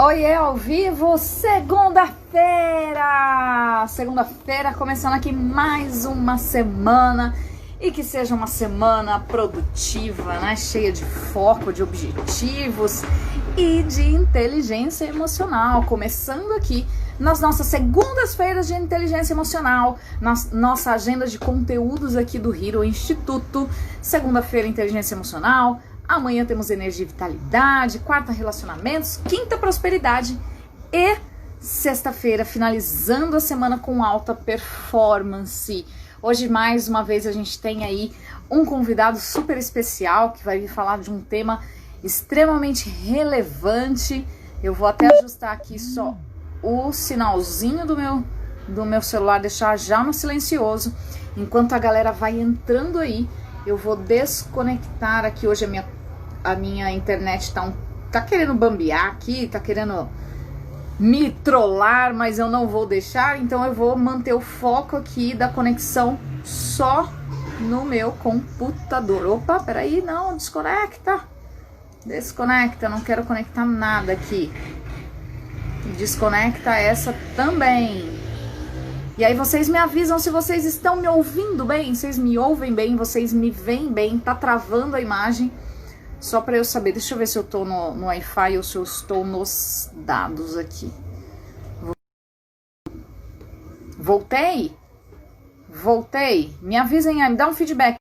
Oiê, ao vivo, segunda-feira! Segunda-feira, começando aqui mais uma semana. E que seja uma semana produtiva, né? Cheia de foco, de objetivos e de inteligência emocional. Começando aqui nas nossas segundas-feiras de inteligência emocional, na nossa agenda de conteúdos aqui do Hero Instituto. Segunda-feira, inteligência emocional. Amanhã temos energia e vitalidade. Quarta, relacionamentos. Quinta, prosperidade. E sexta-feira, finalizando a semana com alta performance. Hoje, mais uma vez, a gente tem aí um convidado super especial que vai vir falar de um tema extremamente relevante. Eu vou até ajustar aqui só o sinalzinho do meu celular, deixar já no silencioso. Enquanto a galera vai entrando aí, eu vou desconectar aqui. Hoje a minha internet tá querendo bambear aqui, tá querendo me trollar, mas eu não vou deixar, então eu vou manter o foco aqui da conexão só no meu computador. Opa, peraí, não, desconecta, não quero conectar nada aqui, desconecta essa também. E aí vocês me avisam se vocês estão me ouvindo bem, vocês me ouvem bem, vocês me veem bem, tá travando a imagem, só para eu saber. Deixa eu ver se eu tô no Wi-Fi ou se eu estou nos dados aqui. Voltei? Me avisem aí, me dá um feedback.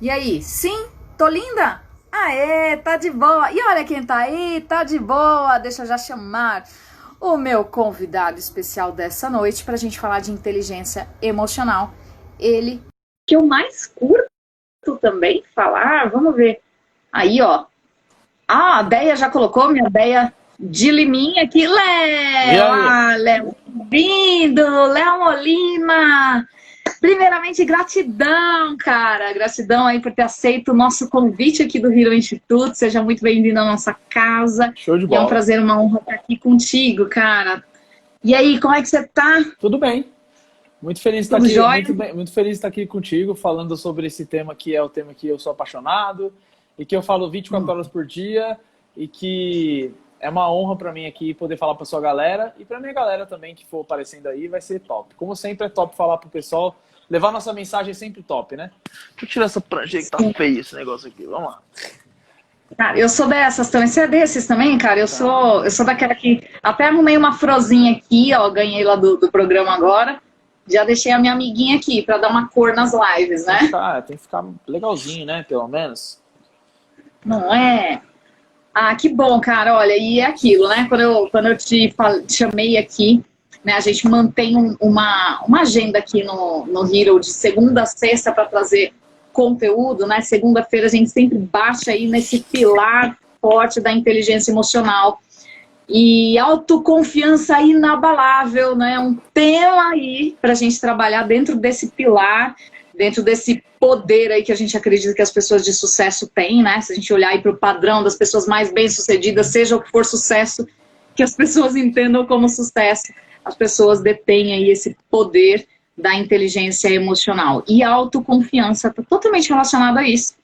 E aí? Sim? Tô linda? Aê, tá de boa. E olha quem tá aí, tá de boa. Deixa eu já chamar o meu convidado especial dessa noite pra gente falar de inteligência emocional. Ele que eu mais curto também falar, vamos ver. Aí, ó. Ah, a Deia já colocou, minha Deia de Liminha aqui. Léo! Ah, Léo, vindo! Léo Molina! Primeiramente, gratidão, cara. Gratidão aí por ter aceito o nosso convite aqui do Hero Instituto. Seja muito bem-vindo à nossa casa. Show de bola. É um prazer, uma honra estar aqui contigo, cara. E aí, como é que você tá? Tudo bem. Muito feliz de estar aqui. Muito feliz de estar aqui contigo, falando sobre esse tema que é o tema que eu sou apaixonado e que eu falo 24 horas por dia e que é uma honra para mim aqui poder falar para sua galera e para minha galera também que for aparecendo aí, vai ser top. Como sempre é top falar pro pessoal, levar nossa mensagem é sempre top, né? Deixa eu tirar essa prancha que tá feio esse negócio aqui, vamos lá. Cara, eu sou dessas também. Você é desses também, cara? Eu sou daquela que até arrumei uma frozinha aqui, ó, ganhei lá do programa agora. Já deixei a minha amiguinha aqui para dar uma cor nas lives, né? Tem que ficar legalzinho, né? Pelo menos. Não é? Ah, que bom, cara. Olha, e é aquilo, né? Quando eu te chamei aqui, né? A gente mantém uma agenda aqui no Hero de segunda a sexta para trazer conteúdo, né? Segunda-feira a gente sempre baixa aí nesse pilar forte da inteligência emocional. E autoconfiança inabalável, né? Um tema aí para a gente trabalhar dentro desse pilar, dentro desse poder aí que a gente acredita que as pessoas de sucesso têm, né? Se a gente olhar aí para o padrão das pessoas mais bem-sucedidas, seja o que for sucesso, que as pessoas entendam como sucesso, as pessoas detêm aí esse poder da inteligência emocional. E a autoconfiança está totalmente relacionada a isso.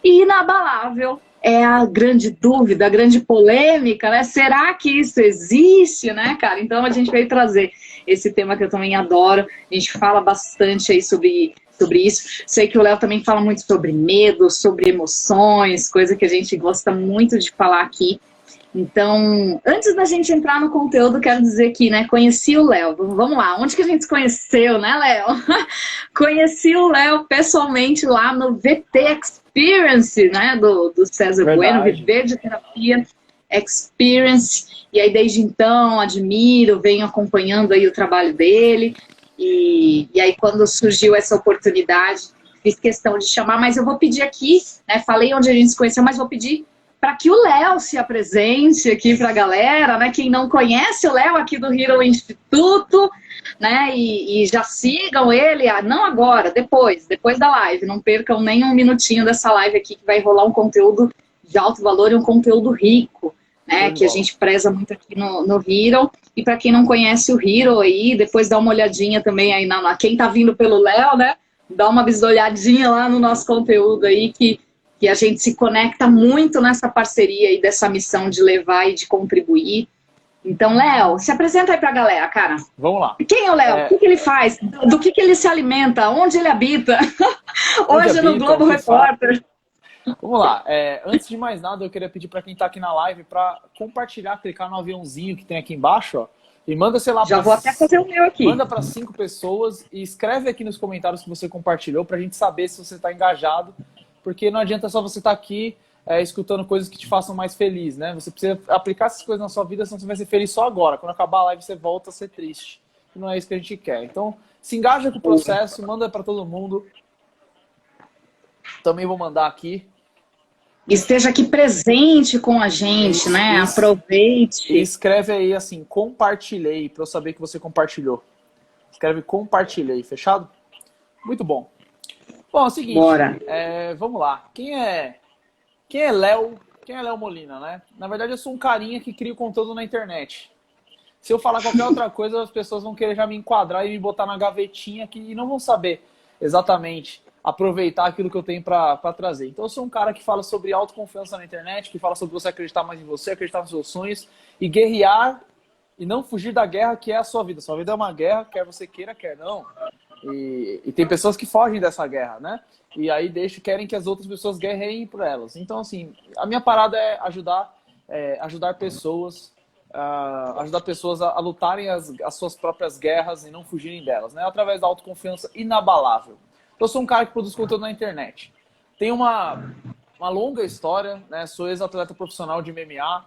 E inabalável é a grande dúvida, a grande polêmica, né? Será que isso existe, né, cara? Então a gente veio trazer esse tema que eu também adoro. A gente fala bastante aí sobre isso. Sei que o Léo também fala muito sobre medo, sobre emoções, coisa que a gente gosta muito de falar aqui. Então, antes da gente entrar no conteúdo, quero dizer que, né, conheci o Léo. Vamos lá, onde que a gente se conheceu, né, Léo? Conheci o Léo pessoalmente lá no VT Experience, né, do César Bueno, Viver de Terapia Experience. E aí, desde então, admiro, venho acompanhando aí o trabalho dele. E aí, quando surgiu essa oportunidade, fiz questão de chamar, mas eu vou pedir aqui, né, falei onde a gente se conheceu, mas vou pedir para que o Léo se apresente aqui para a galera, né? Quem não conhece o Léo aqui do Hero Instituto, né? E já sigam ele, não agora, depois da live. Não percam nem um minutinho dessa live aqui, que vai rolar um conteúdo de alto valor e um conteúdo rico, né? Que a gente preza muito aqui no Hero. E para quem não conhece o Hero aí, depois dá uma olhadinha também aí quem tá vindo pelo Léo, né? Dá uma bisolhadinha lá no nosso conteúdo aí, que que a gente se conecta muito nessa parceria e dessa missão de levar e de contribuir. Então, Léo, se apresenta aí pra galera, cara. Vamos lá. Quem é o Léo? O que ele faz? Do que ele se alimenta? Onde ele habita? Hoje no Globo Repórter. Vamos lá. Antes de mais nada, eu queria pedir para quem está aqui na live para compartilhar, clicar no aviãozinho que tem aqui embaixo, ó, e manda, sei lá... Já vou até fazer o meu aqui. Manda para 5 pessoas e escreve aqui nos comentários que você compartilhou para a gente saber se você está engajado, porque não adianta só você estar aqui escutando coisas que te façam mais feliz, né? Você precisa aplicar essas coisas na sua vida, senão você vai ser feliz só agora. Quando acabar a live, você volta a ser triste. E não é isso que a gente quer. Então, se engaja com o processo, manda para todo mundo. Também vou mandar aqui. Esteja aqui presente com a gente, né? Aproveite. E escreve aí assim, compartilhei, para eu saber que você compartilhou. Escreve compartilhei, fechado? Muito bom. Bom, é o seguinte, bora. Vamos lá. Quem é Léo? Quem é Léo Molina, né? Na verdade, eu sou um carinha que cria conteúdo na internet. Se eu falar qualquer outra coisa, as pessoas vão querer já me enquadrar e me botar na gavetinha aqui e não vão saber exatamente aproveitar aquilo que eu tenho para trazer. Então eu sou um cara que fala sobre autoconfiança na internet, que fala sobre você acreditar mais em você, acreditar nos seus sonhos e guerrear e não fugir da guerra que é a sua vida. Sua vida é uma guerra, quer você queira, quer não. E tem pessoas que fogem dessa guerra, né? E aí querem que as outras pessoas guerreiem por elas. Então, assim, a minha parada é ajudar pessoas a lutarem as suas próprias guerras e não fugirem delas, né? Através da autoconfiança inabalável. Eu sou um cara que produz conteúdo na internet. Tenho uma longa história, né? Sou ex-atleta profissional de MMA.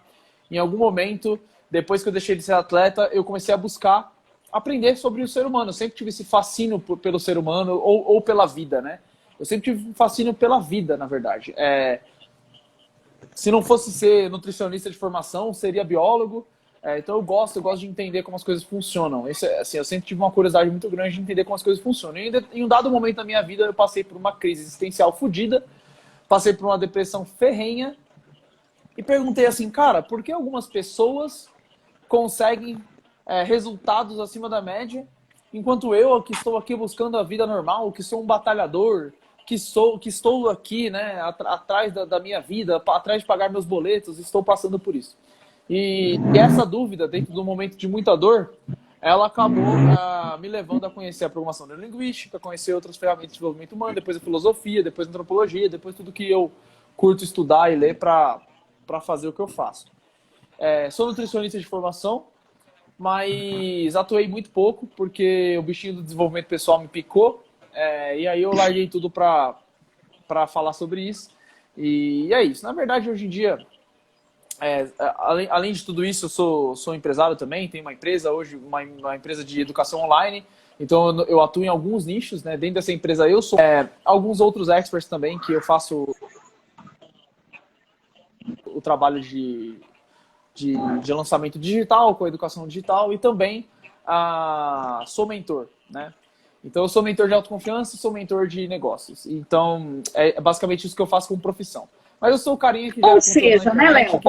Em algum momento, depois que eu deixei de ser atleta, eu comecei a buscar aprender sobre o ser humano. Eu sempre tive esse fascínio pelo ser humano ou pela vida, né? Eu sempre tive um fascínio pela vida, na verdade. Se não fosse ser nutricionista de formação, seria biólogo. Então eu gosto de entender como as coisas funcionam. Assim, eu sempre tive uma curiosidade muito grande de entender como as coisas funcionam. E em um dado momento da minha vida, eu passei por uma crise existencial fodida, passei por uma depressão ferrenha e perguntei assim, cara, por que algumas pessoas conseguem resultados acima da média, enquanto eu, que estou aqui buscando a vida normal, que sou um batalhador, que estou aqui, né, atrás da minha vida, atrás de pagar meus boletos, estou passando por isso. E essa dúvida, dentro do momento de muita dor, ela acabou me levando a conhecer a programação neurolinguística, conhecer outras ferramentas de desenvolvimento humano, depois a filosofia, depois a antropologia, depois tudo que eu curto estudar e ler para fazer o que eu faço. Sou nutricionista de formação, mas atuei muito pouco, porque o bichinho do desenvolvimento pessoal me picou, e aí eu larguei tudo para falar sobre isso. E é isso. Na verdade, hoje em dia... além de tudo isso, eu sou empresário também, tenho uma empresa hoje, uma empresa de educação online, então eu atuo em alguns nichos, né? Dentro dessa empresa eu sou alguns outros experts também, que eu faço o trabalho de lançamento digital, com a educação digital, e também sou mentor, né? Então eu sou mentor de autoconfiança e sou mentor de negócios. Então é basicamente isso que eu faço como profissão. Mas eu sou o carinha que... Ou seja, né, Léo?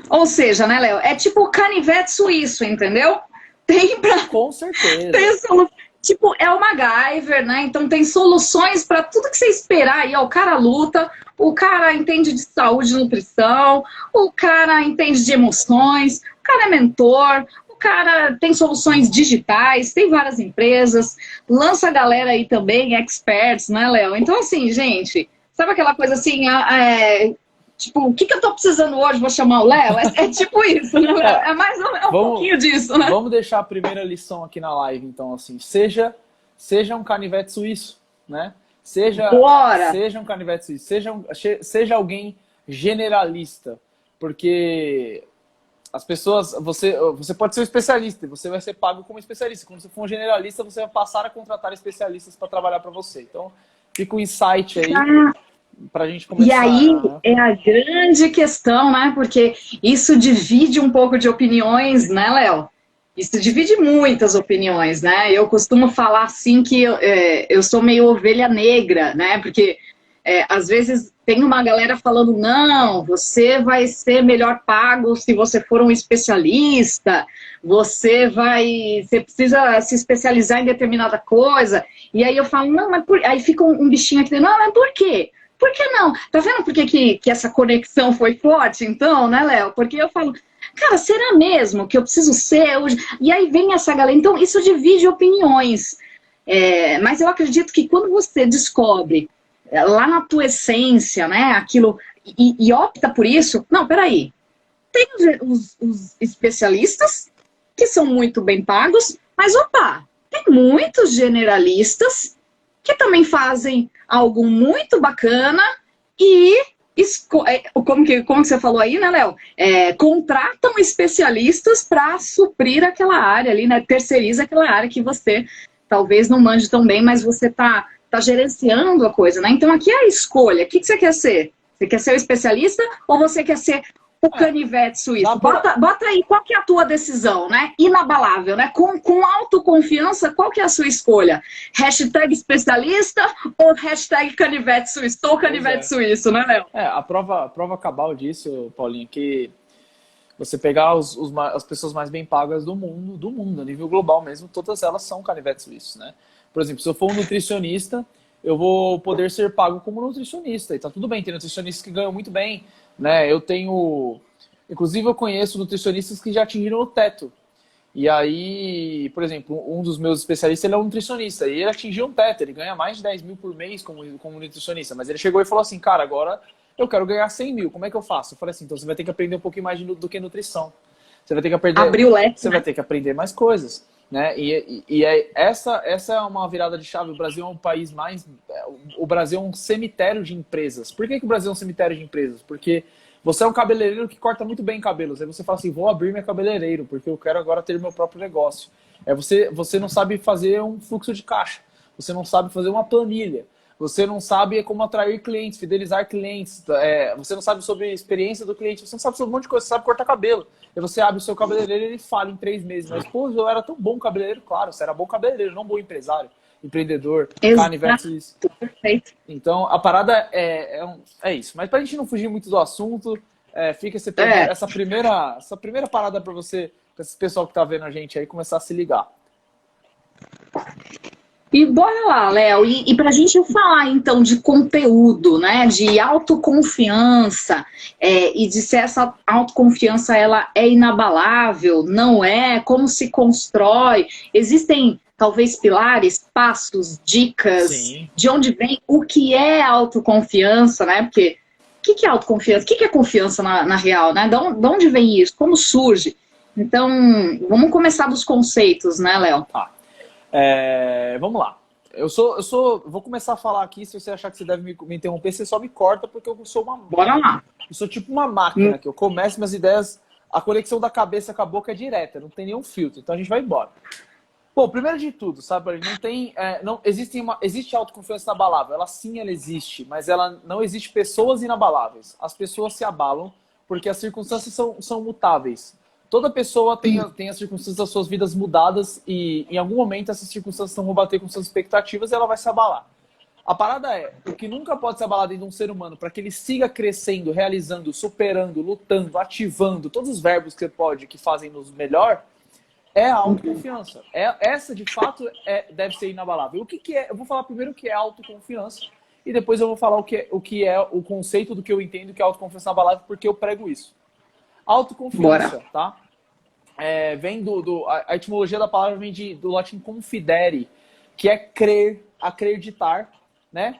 Ou seja, né, Léo? É tipo o canivete suíço, entendeu? Tem pra... Com certeza. Tipo, é o MacGyver, né? Então tem soluções para tudo que você esperar aí. Ó, o cara luta, o cara entende de saúde e nutrição, o cara entende de emoções, o cara é mentor, o cara tem soluções digitais, tem várias empresas, lança a galera aí também, experts, né, Léo? Então, assim, gente... Sabe aquela coisa assim, tipo, o que eu tô precisando hoje, vou chamar o Léo? É tipo isso, né? É mais um pouquinho disso, né? Vamos deixar a primeira lição aqui na live, então, assim, seja um canivete suíço, né? Seja um canivete suíço, seja alguém generalista, porque as pessoas, você pode ser um especialista e você vai ser pago como especialista. Quando você for um generalista, você vai passar a contratar especialistas para trabalhar para você. Então, fica um insight aí. Pra gente começar. E aí é a grande questão, né? Porque isso divide um pouco de opiniões, né, Léo? Isso divide muitas opiniões, né? Eu costumo falar assim que eu sou meio ovelha negra, né? Porque às vezes tem uma galera falando, não, você vai ser melhor pago se você for um especialista, você precisa se especializar em determinada coisa. E aí eu falo, não, mas aí fica um bichinho aqui, não, mas por quê? por que não? Tá vendo por que essa conexão foi forte, então, né, Léo? Porque eu falo, cara, será mesmo que eu preciso ser hoje? E aí vem essa galera. Então, isso divide opiniões. Mas eu acredito que quando você descobre lá na tua essência, né, aquilo, e opta por isso, não, peraí, tem os especialistas, que são muito bem pagos, mas, opa, tem muitos generalistas que também fazem algo muito bacana e, como que você falou aí, né, Léo? Contratam especialistas para suprir aquela área ali, né? Terceiriza aquela área que você talvez não manje tão bem, mas você tá gerenciando a coisa, né? Então aqui é a escolha. O que você quer ser? Você quer ser o especialista ou você quer ser o canivete suíço? Bota aí, qual que é a tua decisão, né? Inabalável, né? Com autoconfiança, qual que é a sua escolha? Hashtag especialista ou hashtag canivete suíço? Estou canivete suíço, né, Léo? A prova cabal disso, Paulinho, que você pegar as pessoas mais bem pagas do mundo, a nível global mesmo, todas elas são canivetes suíços, né? Por exemplo, se eu for um nutricionista, eu vou poder ser pago como nutricionista. E tá tudo bem, tem nutricionistas que ganham muito bem, né? Inclusive eu conheço nutricionistas que já atingiram o teto. E aí, por exemplo, um dos meus especialistas, ele é um nutricionista, e ele atingiu um teto, ele ganha mais de 10 mil por mês como nutricionista, mas ele chegou e falou assim, cara, agora eu quero ganhar 100 mil, como é que eu faço? Eu falei assim, então você vai ter que aprender um pouquinho mais do que nutrição. Você vai ter que aprender... Abrir o leque, Você vai ter que aprender mais coisas, né? Essa é uma virada de chave. O Brasil é um país o Brasil é um cemitério de empresas. Por que o Brasil é um cemitério de empresas? Porque você é um cabeleireiro que corta muito bem cabelos. Aí você fala assim, vou abrir meu cabeleireiro, porque eu quero agora ter meu próprio negócio. Você não sabe fazer um fluxo de caixa. Você não sabe fazer uma planilha. Você não sabe como atrair clientes, fidelizar clientes. Você não sabe sobre a experiência do cliente. Você não sabe sobre um monte de coisa. Você sabe cortar cabelo. Aí você abre o seu cabeleireiro e ele fala em 3 meses. Mas, pô, eu era tão bom cabeleireiro. Claro, você era bom cabeleireiro, não bom empresário, empreendedor, canivete. Perfeito. Então, a parada é isso. Mas pra gente não fugir muito do assunto, fica essa primeira parada pra você, pra esse pessoal que tá vendo a gente aí, começar a se ligar. E bora lá, Léo, e para a gente falar então de conteúdo, né, de autoconfiança, e de se essa autoconfiança ela é inabalável, não é, como se constrói, existem talvez pilares, passos, dicas, Sim. De onde vem, o que é autoconfiança, né, porque o que é autoconfiança, o que é confiança na real, né, de onde vem isso, como surge? Então, vamos começar dos conceitos, né, Léo? Tá. Vamos lá. Vou começar a falar aqui. Se você achar que você deve me interromper, você só me corta, porque eu sou uma. Bora lá. Eu sou tipo uma máquina, que eu começo minhas ideias, a conexão da cabeça com a boca é direta, não tem nenhum filtro, então a gente vai embora. Bom, primeiro de tudo, sabe, existe autoconfiança inabalável. Ela existe, mas não existe pessoas inabaláveis. As pessoas se abalam porque as circunstâncias são mutáveis. Toda pessoa tem as circunstâncias das suas vidas mudadas e em algum momento essas circunstâncias vão bater com suas expectativas e ela vai se abalar. A parada o que nunca pode se abalar dentro de um ser humano para que ele siga crescendo, realizando, superando, lutando, ativando todos os verbos que fazem nos melhor, é a autoconfiança. Essa, de fato, deve ser inabalável. O que é? Eu vou falar primeiro o que é autoconfiança e depois eu vou falar o que é o conceito do que eu entendo que é autoconfiança inabalável, porque eu prego isso. Autoconfiança, Bora. Tá? Vem a etimologia da palavra vem do latim confidere, que é crer, acreditar, né?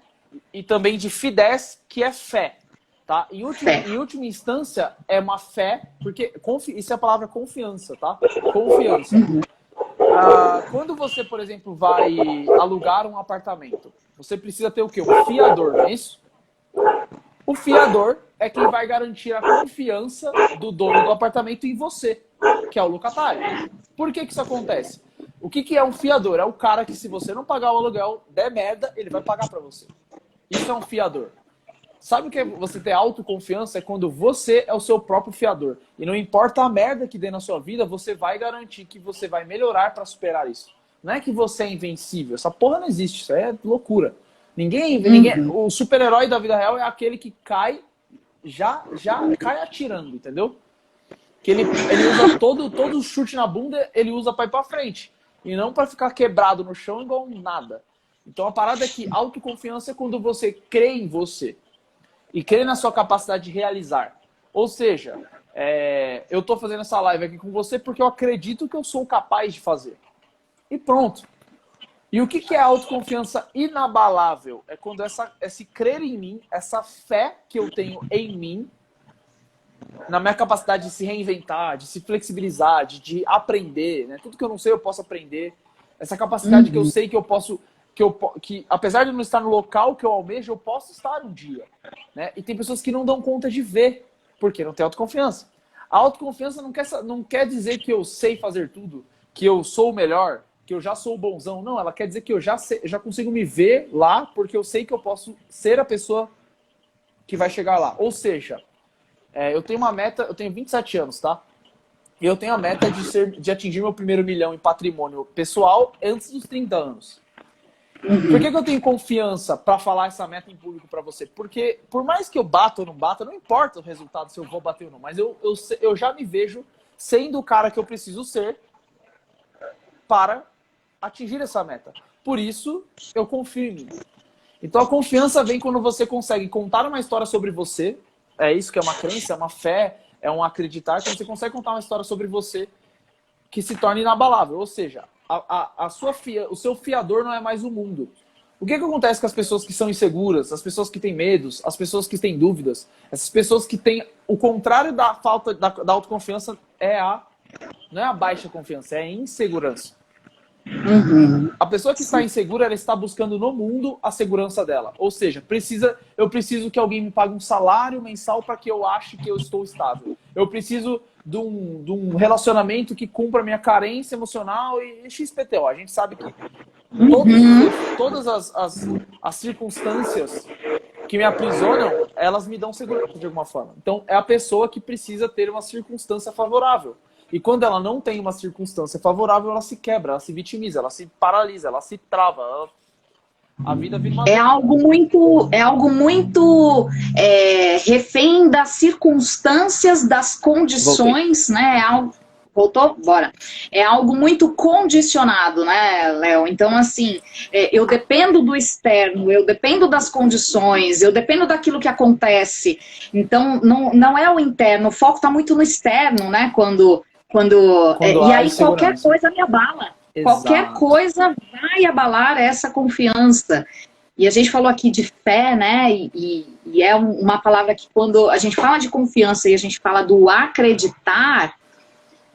E também de fides, que é fé, tá? Em última instância, é uma fé, porque isso é a palavra confiança, tá? Confiança. Quando você, por exemplo, vai alugar um apartamento, você precisa ter o quê? Um fiador, não é isso? O fiador é quem vai garantir a confiança do dono do apartamento em você, que é o locatário. Por que isso acontece? O que é um fiador? É o cara que, se você não pagar o aluguel, der merda, ele vai pagar pra você. Isso é um fiador. Sabe o que é você ter autoconfiança? É quando você é o seu próprio fiador. E não importa a merda que dê na sua vida, você vai garantir que você vai melhorar pra superar isso. Não é que você é invencível. Essa porra não existe. Isso é loucura. Ninguém, o super-herói da vida real é aquele que cai, já cai atirando, entendeu? Que ele usa todo chute na bunda, ele usa pra ir pra frente. E não pra ficar quebrado no chão igual nada. Então a parada é que autoconfiança é quando você crê em você. e crer na sua capacidade de realizar. Ou seja, eu tô fazendo essa live aqui com você porque eu acredito que eu sou capaz de fazer. E pronto. E o que é autoconfiança inabalável? É quando esse crer em mim, essa fé que eu tenho em mim, na minha capacidade de se reinventar, de se flexibilizar, de aprender, né? Tudo que eu não sei eu posso aprender. Essa capacidade que eu sei que eu posso, que apesar de não estar no local que eu almejo, eu posso estar um dia, né? E tem pessoas que não dão conta de ver, porque não tem autoconfiança. A autoconfiança não quer dizer que eu sei fazer tudo, que eu sou o melhor, que eu já sou o bonzão. Não, ela quer dizer que eu já consigo me ver lá, porque eu sei que eu posso ser a pessoa que vai chegar lá. Ou seja, eu tenho uma meta, eu tenho 27 anos, tá? E eu tenho a meta de atingir meu primeiro milhão em patrimônio pessoal antes dos 30 anos. Por que eu tenho confiança para falar essa meta em público para você? Porque por mais que eu bata ou não bata, não importa o resultado se eu vou bater ou não, mas eu já me vejo sendo o cara que eu preciso ser para atingir essa meta. Por isso, eu confio em mim. Então a confiança vem quando você consegue contar uma história sobre você. É isso que é uma crença, é uma fé, é um acreditar. Quando você consegue contar uma história sobre você que se torna inabalável. Ou seja, o seu fiador não é mais o mundo. O que acontece com as pessoas que são inseguras, as pessoas que têm medos, as pessoas que têm dúvidas, essas pessoas que têm o contrário da falta da autoconfiança não é a baixa confiança, é a insegurança. A pessoa que está insegura, ela está buscando no mundo a segurança dela. Ou seja, eu preciso que alguém me pague um salário mensal para que eu ache que eu estou estável. Eu preciso de um relacionamento que cumpra a minha carência emocional e XPTO. A gente sabe que todas as circunstâncias que me aprisionam, elas me dão segurança de alguma forma. Então, é a pessoa que precisa ter uma circunstância favorável. E quando ela não tem uma circunstância favorável, ela se quebra, ela se vitimiza, ela se paralisa, ela se trava. A vida vira uma... É algo muito refém das circunstâncias, das condições, né? É algo... Voltou? Bora. É algo muito condicionado, né, Léo? Então, assim, eu dependo do externo, eu dependo das condições, eu dependo daquilo que acontece. Então, não é o interno, o foco está muito no externo, né? E aí qualquer coisa me abala. Exato. Qualquer coisa vai abalar essa confiança. E a gente falou aqui de fé, né? E é uma palavra que quando a gente fala de confiança e a gente fala do acreditar,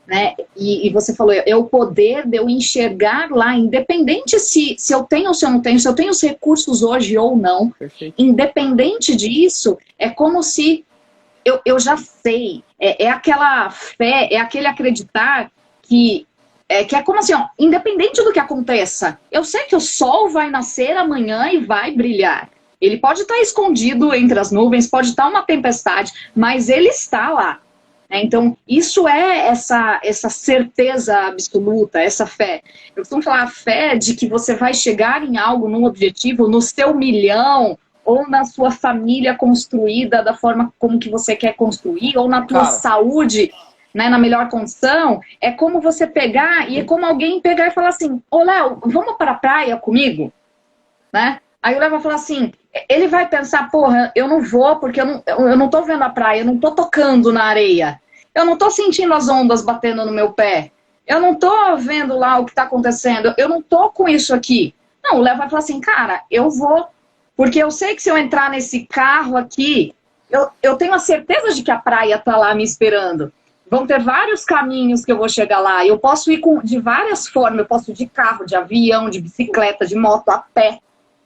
né? E você falou, é o poder de eu enxergar lá, independente se eu tenho ou se eu não tenho, se eu tenho os recursos hoje ou não. Perfeito. Independente disso, é como se eu já sei, é aquela fé, é aquele acreditar que é como assim, ó, independente do que aconteça, eu sei que o sol vai nascer amanhã e vai brilhar. Ele pode estar escondido entre as nuvens, pode estar uma tempestade, mas ele está lá. Então, isso é essa certeza absoluta, essa fé. Eu costumo falar a fé de que você vai chegar em algo, num objetivo, no seu milhão, ou na sua família construída da forma como que você quer construir, ou na tua saúde, né, na melhor condição. É como você pegar, e é como alguém pegar e falar assim, ô Léo, vamos para a praia comigo? Né? Aí o Léo vai falar assim, ele vai pensar, porra, eu não vou porque eu não tô vendo a praia, eu não tô tocando na areia, eu não tô sentindo as ondas batendo no meu pé, eu não tô vendo lá o que tá acontecendo, eu não tô com isso aqui. Não, o Léo vai falar assim, cara, eu vou, porque eu sei que se eu entrar nesse carro aqui, eu tenho a certeza de que a praia tá lá me esperando. Vão ter vários caminhos que eu vou chegar lá, eu posso ir de várias formas, eu posso ir de carro, de avião, de bicicleta, de moto, a pé.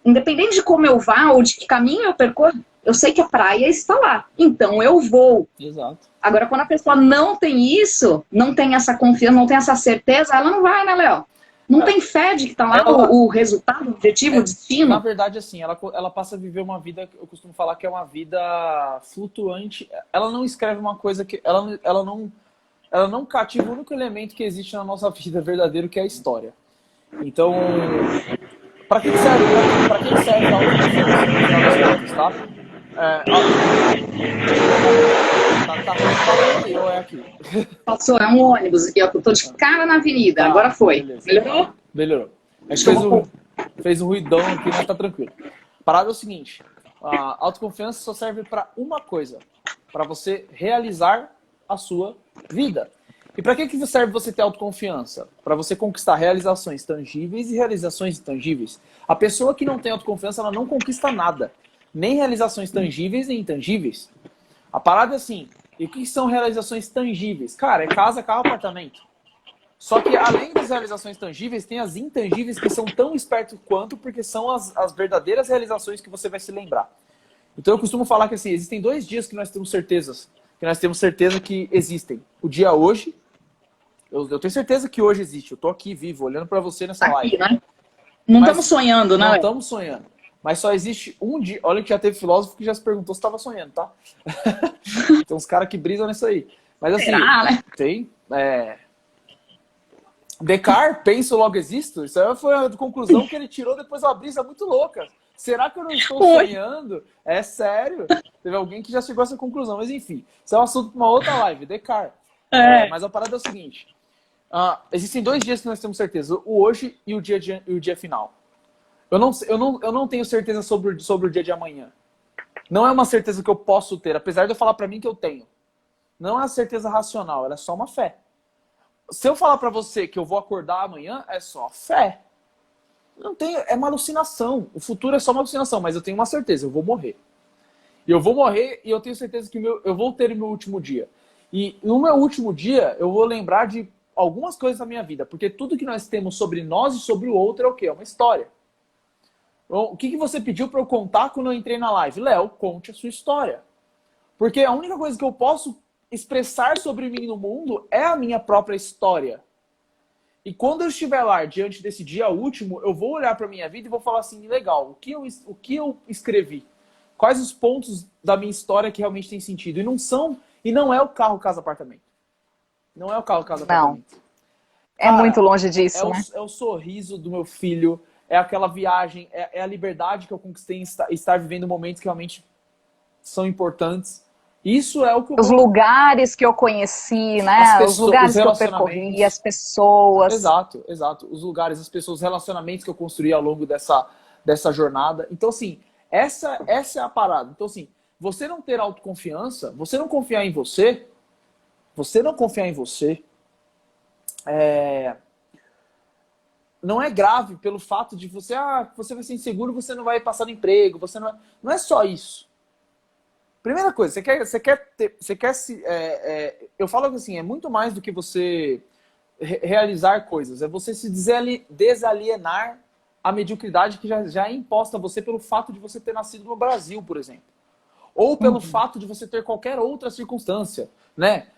Independente de como eu vá ou de que caminho eu percorro, eu sei que a praia está lá. Então eu vou. Exato. Agora, quando a pessoa não tem isso, não tem essa confiança, não tem essa certeza, ela não vai, né, Léo? Não tem fé de que está lá o resultado, o objetivo, o destino. Na verdade, assim, ela passa a viver uma vida, eu costumo falar que é uma vida flutuante. Ela não escreve uma coisa que... Ela não cativa o único elemento que existe na nossa vida verdadeiro, que é a história. Então... Para que serve? Para que serve a autoconfiança? Tá? Tá ou é aqui? Passou, é um ônibus aqui, ó. Eu tô de cara na avenida, agora foi. Beleza. Melhorou? Melhorou. A gente fez um ruidão aqui, mas tá tranquilo. A parada é o seguinte, A autoconfiança só serve para uma coisa, para você realizar a sua vida. E para que serve você ter autoconfiança? Para você conquistar realizações tangíveis e realizações intangíveis. A pessoa que não tem autoconfiança, ela não conquista nada. Nem realizações tangíveis, nem intangíveis. A parada é assim, e o que são realizações tangíveis? Cara, é casa, carro, apartamento. Só que além das realizações tangíveis, tem as intangíveis que são tão espertos quanto, porque são as verdadeiras realizações que você vai se lembrar. Então eu costumo falar que assim, existem 2 dias que nós temos certeza que existem. O dia hoje, eu tenho certeza que hoje existe. Eu tô aqui vivo, olhando para você nessa live. Né? Não estamos sonhando, né? Não estamos sonhando. Mas só existe um dia. Olha que já teve filósofo que já se perguntou se estava sonhando, tá? Tem uns caras que brisam nisso aí. Mas assim, será, né? Tem. Descartes, penso, logo existo. Isso aí foi a conclusão que ele tirou depois de uma brisa muito louca. Será que eu não estou sonhando? É sério. Teve alguém que já chegou a essa conclusão. Mas enfim, isso é um assunto para uma outra live. Descartes. Mas a parada é o seguinte. Existem 2 dias que nós temos certeza. O hoje e o dia final. Eu não tenho certeza sobre o dia de amanhã. Não é uma certeza que eu posso ter, apesar de eu falar pra mim que eu tenho. Não é uma certeza racional, ela é só uma fé. Se eu falar pra você que eu vou acordar amanhã, é só fé. Não tem, é uma alucinação. O futuro é só uma alucinação, mas eu tenho uma certeza, eu vou morrer. E eu vou morrer e eu tenho certeza que eu vou ter o meu último dia. E no meu último dia, eu vou lembrar de algumas coisas da minha vida, porque tudo que nós temos sobre nós e sobre o outro é o quê? É uma história. O que você pediu para eu contar quando eu entrei na live? Léo, conte a sua história. Porque a única coisa que eu posso expressar sobre mim no mundo é a minha própria história. E quando eu estiver lá, diante desse dia último, eu vou olhar para a minha vida e vou falar assim, legal, o que eu escrevi? Quais os pontos da minha história que realmente tem sentido? E não é o carro, casa, apartamento. Não é o carro, casa, apartamento. Não. É muito longe disso, né? É o sorriso do meu filho, é aquela viagem, é a liberdade que eu conquistei em estar vivendo momentos que realmente são importantes. Isso é o que Os lugares que eu conheci, né? Os lugares que eu percorri, as pessoas. Exato. Os lugares, as pessoas, os relacionamentos que eu construí ao longo dessa jornada. Então, assim, essa é a parada. Então, assim, você não ter autoconfiança, você não confiar em você, não é grave pelo fato de você vai ser inseguro, você não vai passar no emprego, não é só isso. Primeira coisa, eu falo assim, é muito mais do que você realizar coisas, é você se desalienar a mediocridade que já é imposta a você pelo fato de você ter nascido no Brasil, por exemplo. Ou pelo fato de você ter qualquer outra circunstância, né?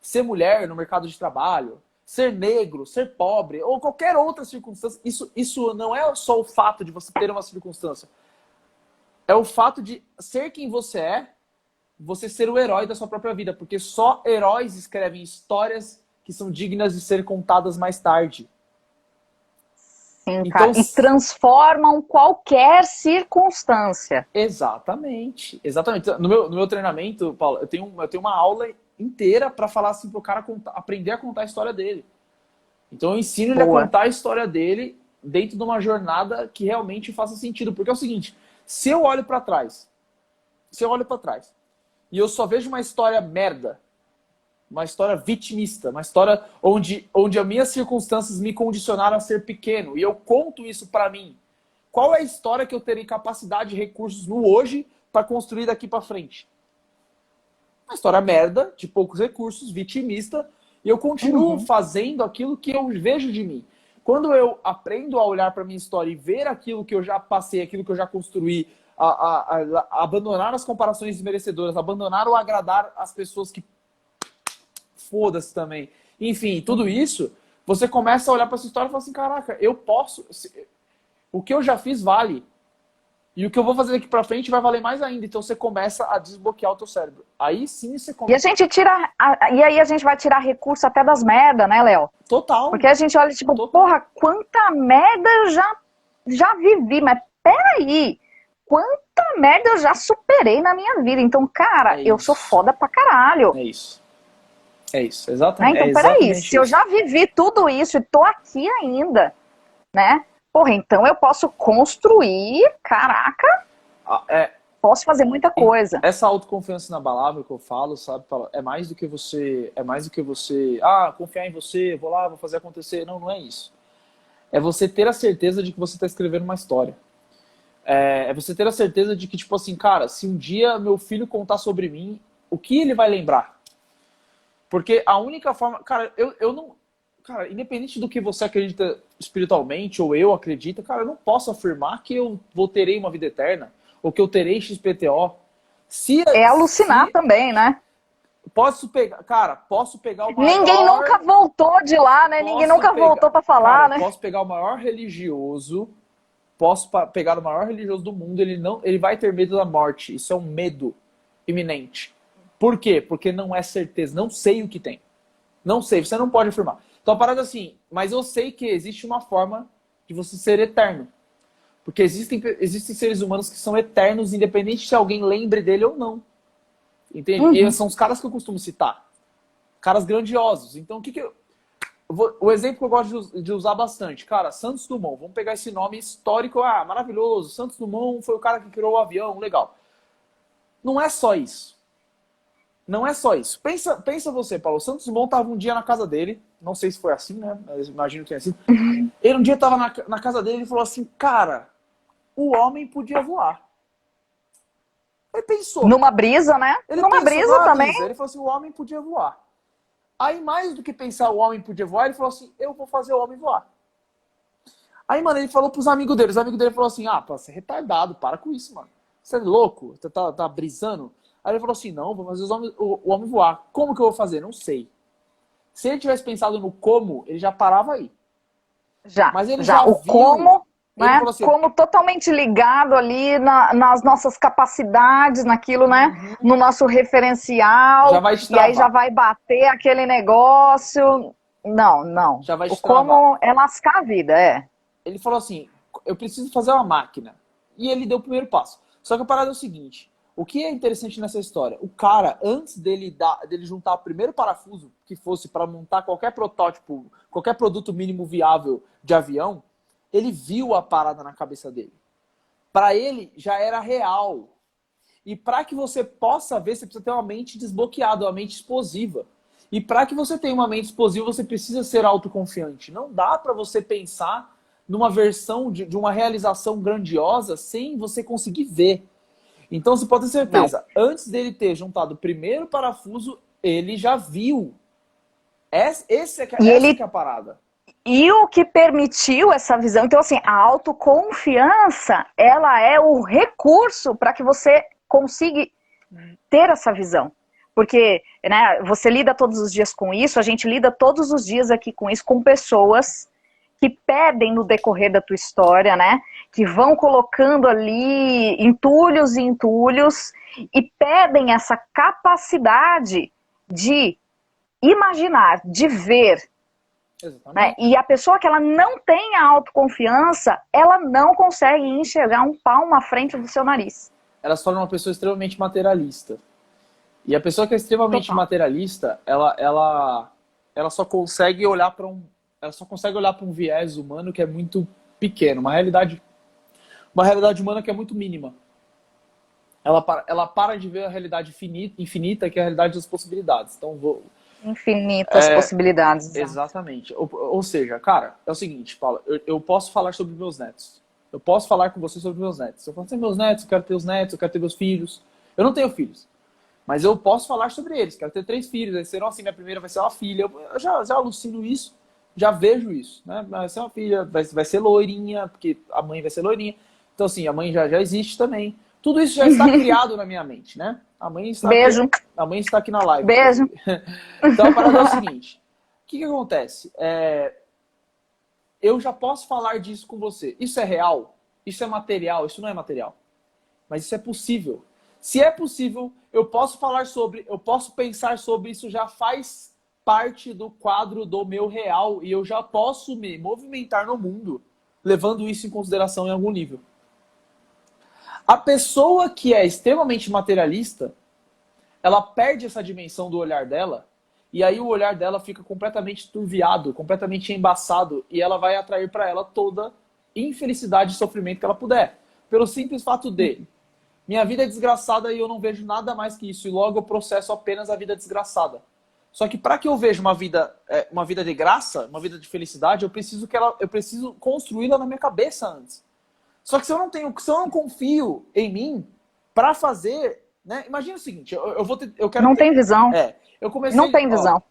Ser mulher no mercado de trabalho, ser negro, ser pobre, ou qualquer outra circunstância. Isso não é só o fato de você ter uma circunstância. É o fato de ser quem você é, você ser o herói da sua própria vida. Porque só heróis escrevem histórias que são dignas de ser contadas mais tarde. Sim, cara. Então, e transformam qualquer circunstância. Exatamente. No meu treinamento, Paulo, eu tenho uma aula inteira para falar assim pro cara aprender a contar a história dele. Então eu ensino ele a contar a história dele dentro de uma jornada que realmente faça sentido. Porque é o seguinte, se eu olho para trás e eu só vejo uma história merda, uma história vitimista, uma história onde as minhas circunstâncias me condicionaram a ser pequeno, e eu conto isso para mim, qual é a história que eu terei capacidade e recursos no hoje para construir daqui para frente? Uma história merda, de poucos recursos, vitimista, e eu continuo fazendo aquilo que eu vejo de mim. Quando eu aprendo a olhar para minha história e ver aquilo que eu já passei, aquilo que eu já construí, a abandonar as comparações desmerecedoras, abandonar o agradar as pessoas que foda-se também. Enfim, tudo isso, você começa a olhar para essa história e fala assim, caraca, eu posso... O que eu já fiz vale. E o que eu vou fazer daqui pra frente vai valer mais ainda. Então você começa a desbloquear o teu cérebro. Aí sim você começa. E a gente tira. E aí a gente vai tirar recurso até das merda, né, Léo? Total. Porque a gente olha, tipo, porra, quanta merda eu já vivi. Mas peraí, quanta merda eu já superei na minha vida. Então, cara, eu sou foda pra caralho. É isso. Exatamente. Então, peraí, se eu já vivi tudo isso e tô aqui ainda, né? Porra, então eu posso construir, caraca, posso fazer muita coisa. Essa autoconfiança inabalável que eu falo, sabe, Paula, é mais do que você, confiar em você, vou lá, vou fazer acontecer. Não, não é isso. É você ter a certeza de que você está escrevendo uma história. É você ter a certeza de que, tipo assim, cara, se um dia meu filho contar sobre mim, o que ele vai lembrar? Porque a única forma... Cara, eu não... Cara, independente do que você acredita espiritualmente, ou eu acredito, cara, eu não posso afirmar que eu terei uma vida eterna, ou que eu terei XPTO. É alucinar também, né? Posso pegar o maior... Ninguém nunca voltou de lá, né? Ninguém nunca voltou pra falar, cara, né? Posso pegar o maior religioso, pegar o maior religioso do mundo, ele vai ter medo da morte. Isso é um medo iminente. Por quê? Porque não é certeza, não sei o que tem. Não sei, você não pode afirmar. Então a parada é assim, mas eu sei que existe uma forma de você ser eterno. Porque existem seres humanos que são eternos, independente se alguém lembre dele ou não. Entende? E são os caras que eu costumo citar. Caras grandiosos. Então, o exemplo que eu gosto de usar bastante. Cara, Santos Dumont. Vamos pegar esse nome histórico. Ah, maravilhoso. Santos Dumont foi o cara que criou o avião. Legal. Não é só isso. Não é só isso. Pensa você, Paulo. O Santos Dumont estava um dia na casa dele. Não sei se foi assim, né? Mas imagino que tenha sido. Ele um dia estava na casa dele e falou assim, cara, o homem podia voar. Ele pensou. Numa brisa, né? Numa brisa também. Ele falou assim, o homem podia voar. Aí, mais do que pensar o homem podia voar, ele falou assim, eu vou fazer o homem voar. Aí, mano, ele falou pros amigos dele. Os amigos dele falaram assim, você é retardado, para com isso, mano. Você é louco? Você tá brisando? Aí ele falou assim, não, vou fazer o homem voar. Como que eu vou fazer? Não sei. Se ele tivesse pensado no como, ele já parava aí. Mas ele já o viu, como, né? Assim, como totalmente ligado ali nas nossas capacidades, naquilo, né? No nosso referencial. Já vai e aí já vai bater aquele negócio. Não. Já vai o como é lascar a vida, Ele falou assim, eu preciso fazer uma máquina. E ele deu o primeiro passo. Só que a parada é o seguinte, o que é interessante nessa história? O cara, antes dele juntar o primeiro parafuso, que fosse para montar qualquer protótipo, qualquer produto mínimo viável de avião, ele viu a parada na cabeça dele. Para ele, já era real. E para que você possa ver, você precisa ter uma mente desbloqueada, uma mente explosiva. E para que você tenha uma mente explosiva, você precisa ser autoconfiante. Não dá para você pensar numa versão de uma realização grandiosa sem você conseguir ver. Então você pode ter certeza, antes dele ter juntado o primeiro parafuso, ele já viu. Essa que é a parada. E o que permitiu essa visão, então assim, a autoconfiança, ela é o recurso para que você consiga ter essa visão. Porque, né, você lida todos os dias com isso, a gente lida todos os dias aqui com isso, com pessoas que pedem no decorrer da tua história, né, que vão colocando ali entulhos e entulhos e pedem essa capacidade de imaginar, de ver. Né? E a pessoa que ela não tem a autoconfiança, ela não consegue enxergar um palmo à frente do seu nariz. Ela se torna uma pessoa extremamente materialista. E a pessoa que é extremamente materialista, ela só consegue olhar para um viés humano que é muito pequeno, uma realidade humana que é muito mínima. Ela para de ver a realidade infinita, que é a realidade das possibilidades. Então, infinitas possibilidades. Exatamente. Ou seja, cara, é o seguinte, Paula, eu posso falar sobre meus netos. Eu posso falar com você sobre meus netos. Eu falo assim, meus netos, eu quero ter os netos, eu quero ter meus filhos. Eu não tenho filhos. Mas eu posso falar sobre eles. Quero ter 3 filhos. Aí serão assim, minha primeira vai ser uma filha. Eu já alucino isso. Já vejo isso. Né? Vai ser uma filha, vai ser loirinha, porque a mãe vai ser loirinha. Então, assim, a mãe já existe também. Tudo isso já está criado na minha mente, né? A mãe está aqui na live. Beijo. Então, a parada é o seguinte. O que acontece? Eu já posso falar disso com você. Isso é real? Isso é material? Isso não é material. Mas isso é possível. Se é possível, eu posso falar sobre, eu posso pensar sobre, isso já faz parte do quadro do meu real e eu já posso me movimentar no mundo, levando isso em consideração em algum nível. A pessoa que é extremamente materialista, ela perde essa dimensão do olhar dela e aí o olhar dela fica completamente turviado, completamente embaçado e ela vai atrair para ela toda infelicidade e sofrimento que ela puder. Pelo simples fato de Minha vida é desgraçada e eu não vejo nada mais que isso. E logo eu processo apenas a vida desgraçada. Só que para que eu veja uma vida de graça, uma vida de felicidade, eu preciso construí-la na minha cabeça antes. Só que se eu não confio em mim para fazer, né? Imagina o seguinte, eu quero não tem visão. Eu comecei, não tem visão.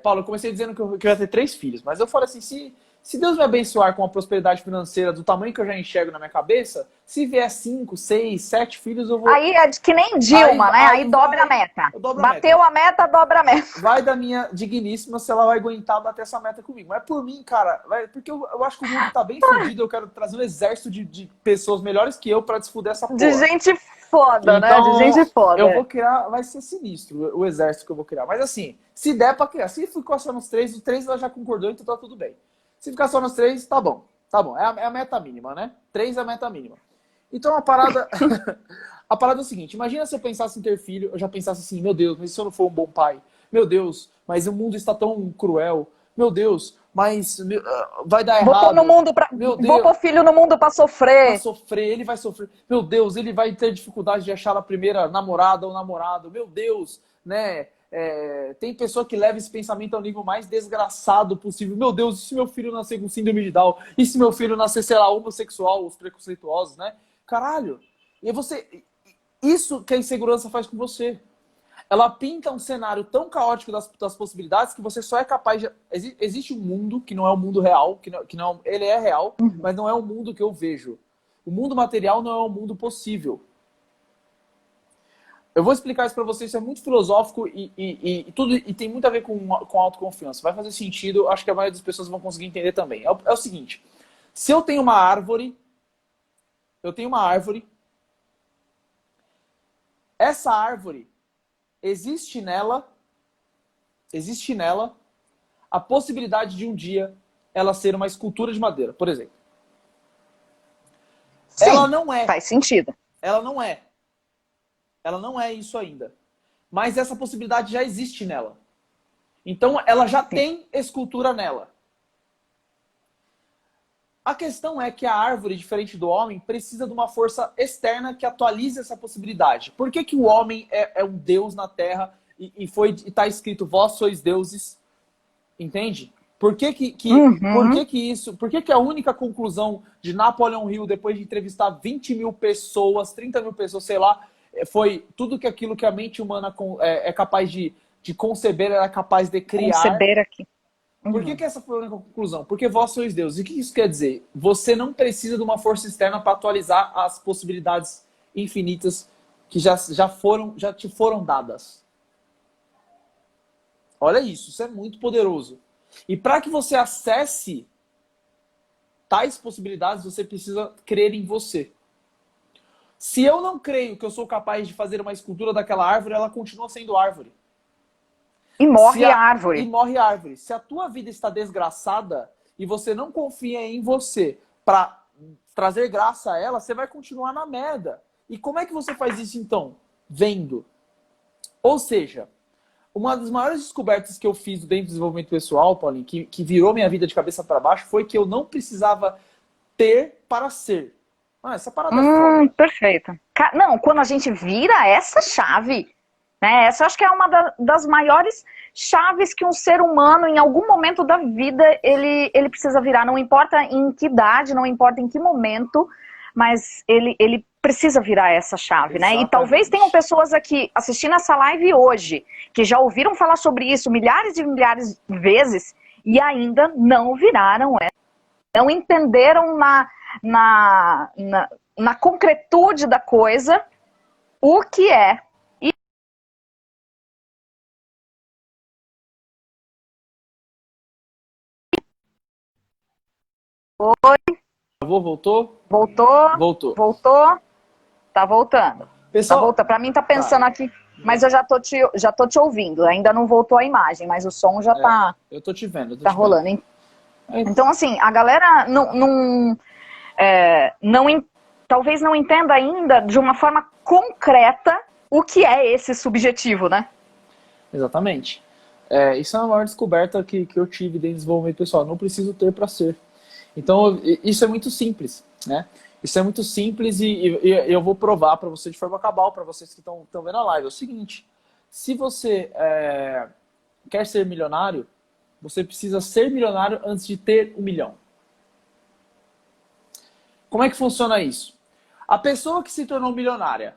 Paulo, eu comecei dizendo que eu ia ter 3 filhos, mas eu falei assim, se Deus me abençoar com uma prosperidade financeira do tamanho que eu já enxergo na minha cabeça, se vier 5, 6, 7 filhos, eu vou... Aí é que nem Dilma, né? Aí dobra a meta. Bateu a meta, dobra a meta. Vai da minha digníssima se ela vai aguentar bater essa meta comigo. Mas por mim, cara, porque eu acho que o mundo tá bem fodido, eu quero trazer um exército de pessoas melhores que eu pra desfuder essa porra. De gente foda, né? De gente foda. Eu vou criar, vai ser sinistro o exército que eu vou criar. Mas assim, se der pra criar, se ficar só nos 3, os 3 ela já concordou, então tá tudo bem. Se ficar só nos 3, tá bom. Tá bom. É a meta mínima, né? 3 é a meta mínima. Então a parada. A parada é o seguinte: imagina se eu pensasse em ter filho, eu já pensasse assim, meu Deus, mas se eu não for um bom pai? Meu Deus, mas o mundo está tão cruel. Meu Deus, mas vai dar errado. Vou pôr filho no mundo pra sofrer. Pra sofrer, ele vai sofrer. Meu Deus, ele vai ter dificuldade de achar a primeira namorada ou namorado. Meu Deus, né? Tem pessoa que leva esse pensamento ao nível mais desgraçado possível. Meu Deus, e se meu filho nascer com síndrome de Down? E se meu filho nascer, sei lá, homossexual, os preconceituosos, né? Caralho. E isso que a insegurança faz com você. Ela pinta um cenário tão caótico das possibilidades que você só é capaz de... Existe um mundo que não é o mundo real, ele é real, mas não é o mundo que eu vejo. O mundo material não é o mundo possível. Eu vou explicar isso pra vocês, isso é muito filosófico e tem muito a ver com autoconfiança. Vai fazer sentido, acho que a maioria das pessoas vão conseguir entender também. É o seguinte, se eu tenho uma árvore, essa árvore, existe nela a possibilidade de um dia ela ser uma escultura de madeira, por exemplo. Sim, ela não é. Faz sentido. Ela não é. Ela não é isso ainda. Mas essa possibilidade já existe nela. Então, ela já tem escultura nela. A questão é que a árvore, diferente do homem, precisa de uma força externa que atualize essa possibilidade. Por que que o homem é um deus na Terra e está escrito, vós sois deuses? Entende? Por que que a única conclusão de Napoleon Hill, depois de entrevistar 20 mil pessoas, 30 mil pessoas, sei lá, foi tudo aquilo que a mente humana é capaz de conceber, era capaz de criar. Conceber aqui. Por que essa foi a única conclusão? Porque vós sois Deus. E o que isso quer dizer? Você não precisa de uma força externa para atualizar as possibilidades infinitas que já te foram dadas. Olha isso é muito poderoso. E para que você acesse tais possibilidades, você precisa crer em você. Se eu não creio que eu sou capaz de fazer uma escultura daquela árvore, ela continua sendo árvore. E morre a árvore. E morre a árvore. Se a tua vida está desgraçada e você não confia em você para trazer graça a ela, você vai continuar na merda. E como é que você faz isso então? Vendo. Ou seja, uma das maiores descobertas que eu fiz dentro do desenvolvimento pessoal, Paulinho, que virou minha vida de cabeça para baixo, foi que eu não precisava ter para ser. Essa parada é foda. Perfeito. Não, quando a gente vira essa chave, né? Essa eu acho que é uma das maiores chaves que um ser humano, em algum momento da vida, ele precisa virar. Não importa em que idade, não importa em que momento, mas ele precisa virar essa chave, né? E talvez tenham pessoas aqui assistindo essa live hoje, que já ouviram falar sobre isso milhares e milhares de vezes e ainda não viraram, não entenderam na concretude da coisa o que é. Oi. Voltou? Voltou. Tá voltando. Pessoal, tá voltando. Pra mim tá pensando aqui, mas eu já tô te ouvindo. Ainda não voltou a imagem, mas o som já tá. Eu tô te vendo. Rolando, hein? Então, assim, a galera talvez não entenda ainda de uma forma concreta o que é esse subjetivo, né? Exatamente. Isso é a maior descoberta que eu tive dentro do desenvolvimento pessoal. Não preciso ter para ser. Então, isso é muito simples, né? Isso é muito simples e eu vou provar para você de forma cabal, para vocês que estão vendo a live. É o seguinte, se você quer ser milionário, você precisa ser milionário antes de ter 1 milhão. Como é que funciona isso? A pessoa que se tornou milionária,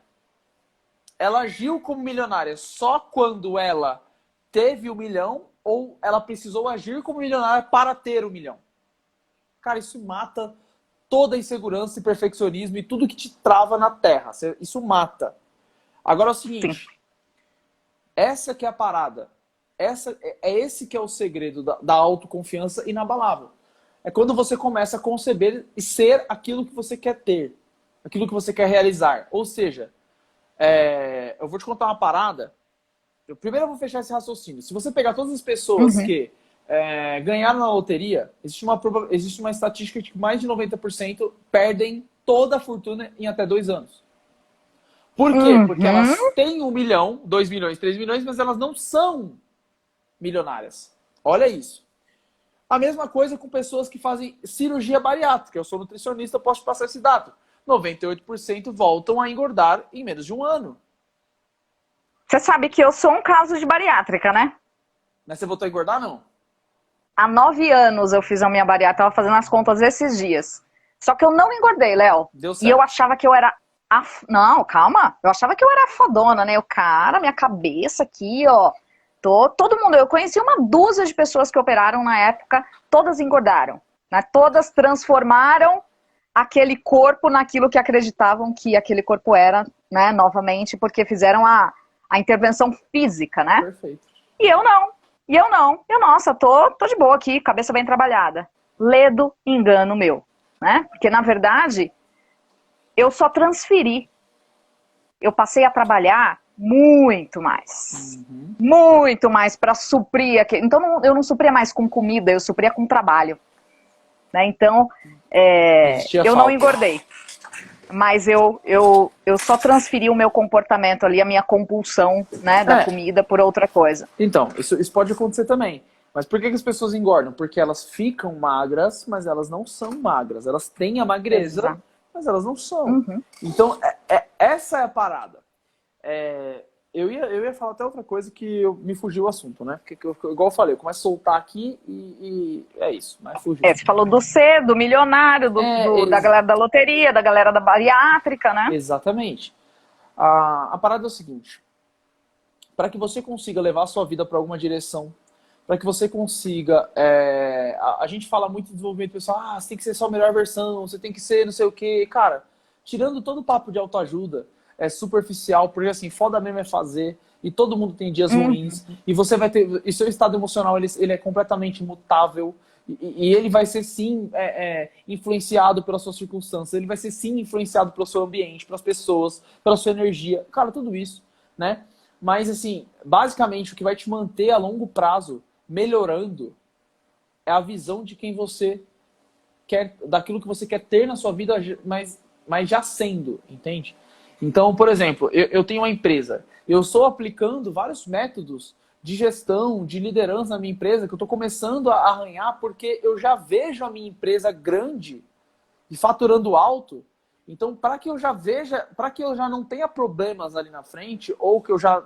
ela agiu como milionária só quando ela teve 1 milhão ou ela precisou agir como milionária para ter 1 milhão? Cara, isso mata toda a insegurança e perfeccionismo e tudo que te trava na terra. Isso mata. Agora é o seguinte, sim, essa que é a parada. Esse que é o segredo da autoconfiança inabalável. É quando você começa a conceber e ser aquilo que você quer ter. Aquilo que você quer realizar. Ou seja, eu vou te contar uma parada. Primeiro eu vou fechar esse raciocínio. Se você pegar todas as pessoas que ganharam na loteria, existe uma estatística de que mais de 90% perdem toda a fortuna em até 2 anos. Por quê? Porque elas têm 1 milhão, 2 milhões, 3 milhões, mas elas não são milionárias. Olha isso. A mesma coisa com pessoas que fazem cirurgia bariátrica. Eu sou nutricionista, eu posso te passar esse dado. 98% voltam a engordar em menos de 1 ano. Você sabe que eu sou um caso de bariátrica, né? Mas você voltou a engordar, não? Há 9 anos eu fiz a minha bariátrica, tava fazendo as contas esses dias. Só que eu não engordei, Léo. Deu certo. E eu achava que eu era... Não, calma. Eu achava que eu era fadona, né? Cara, minha cabeça aqui, ó. Todo mundo... Eu conheci uma dúzia de pessoas que operaram na época, todas engordaram. Né? Todas transformaram aquele corpo naquilo que acreditavam que aquele corpo era, né? Novamente, porque fizeram a intervenção física, né? Perfeito. E eu não. Eu, nossa, tô de boa aqui, cabeça bem trabalhada. Ledo engano meu, né? Porque, na verdade, eu só transferi. Eu passei a trabalhar muito mais. Muito mais para suprir aquele... Então, eu não supria mais com comida, eu supria com trabalho. Né? Então, eu não engordei. Mas eu só transferi o meu comportamento ali, a minha compulsão, né, da comida por outra coisa. Então, isso pode acontecer também. Mas por que as pessoas engordam? Porque elas ficam magras, mas elas não são magras. Elas têm a magreza, mas elas não são. Então, essa é a parada. Eu ia falar até outra coisa que me fugiu o assunto, né? Porque, igual eu falei, eu começo a soltar aqui e é isso, mas fugiu. Você falou do milionário, da galera da loteria, da galera da bariátrica, né? Exatamente. A parada é o seguinte, para que você consiga levar a sua vida para alguma direção, para que você consiga... a gente fala muito de desenvolvimento pessoal, você tem que ser sua melhor versão, você tem que ser não sei o quê. Cara, tirando todo o papo de autoajuda, é superficial, porque assim, foda mesmo é fazer, e todo mundo tem dias ruins, e você vai ter, e seu estado emocional, ele é completamente imutável, e ele vai ser sim influenciado pelas suas circunstâncias, ele vai ser sim influenciado pelo seu ambiente, pelas pessoas, pela sua energia, cara, tudo isso, né? Mas assim, basicamente o que vai te manter a longo prazo melhorando é a visão de quem você quer, daquilo que você quer ter na sua vida, mas já sendo, entende? Então, por exemplo, eu tenho uma empresa, eu estou aplicando vários métodos de gestão, de liderança na minha empresa, que eu estou começando a arranhar porque eu já vejo a minha empresa grande e faturando alto. Então, para que eu já veja, para que eu já não tenha problemas ali na frente, ou que eu já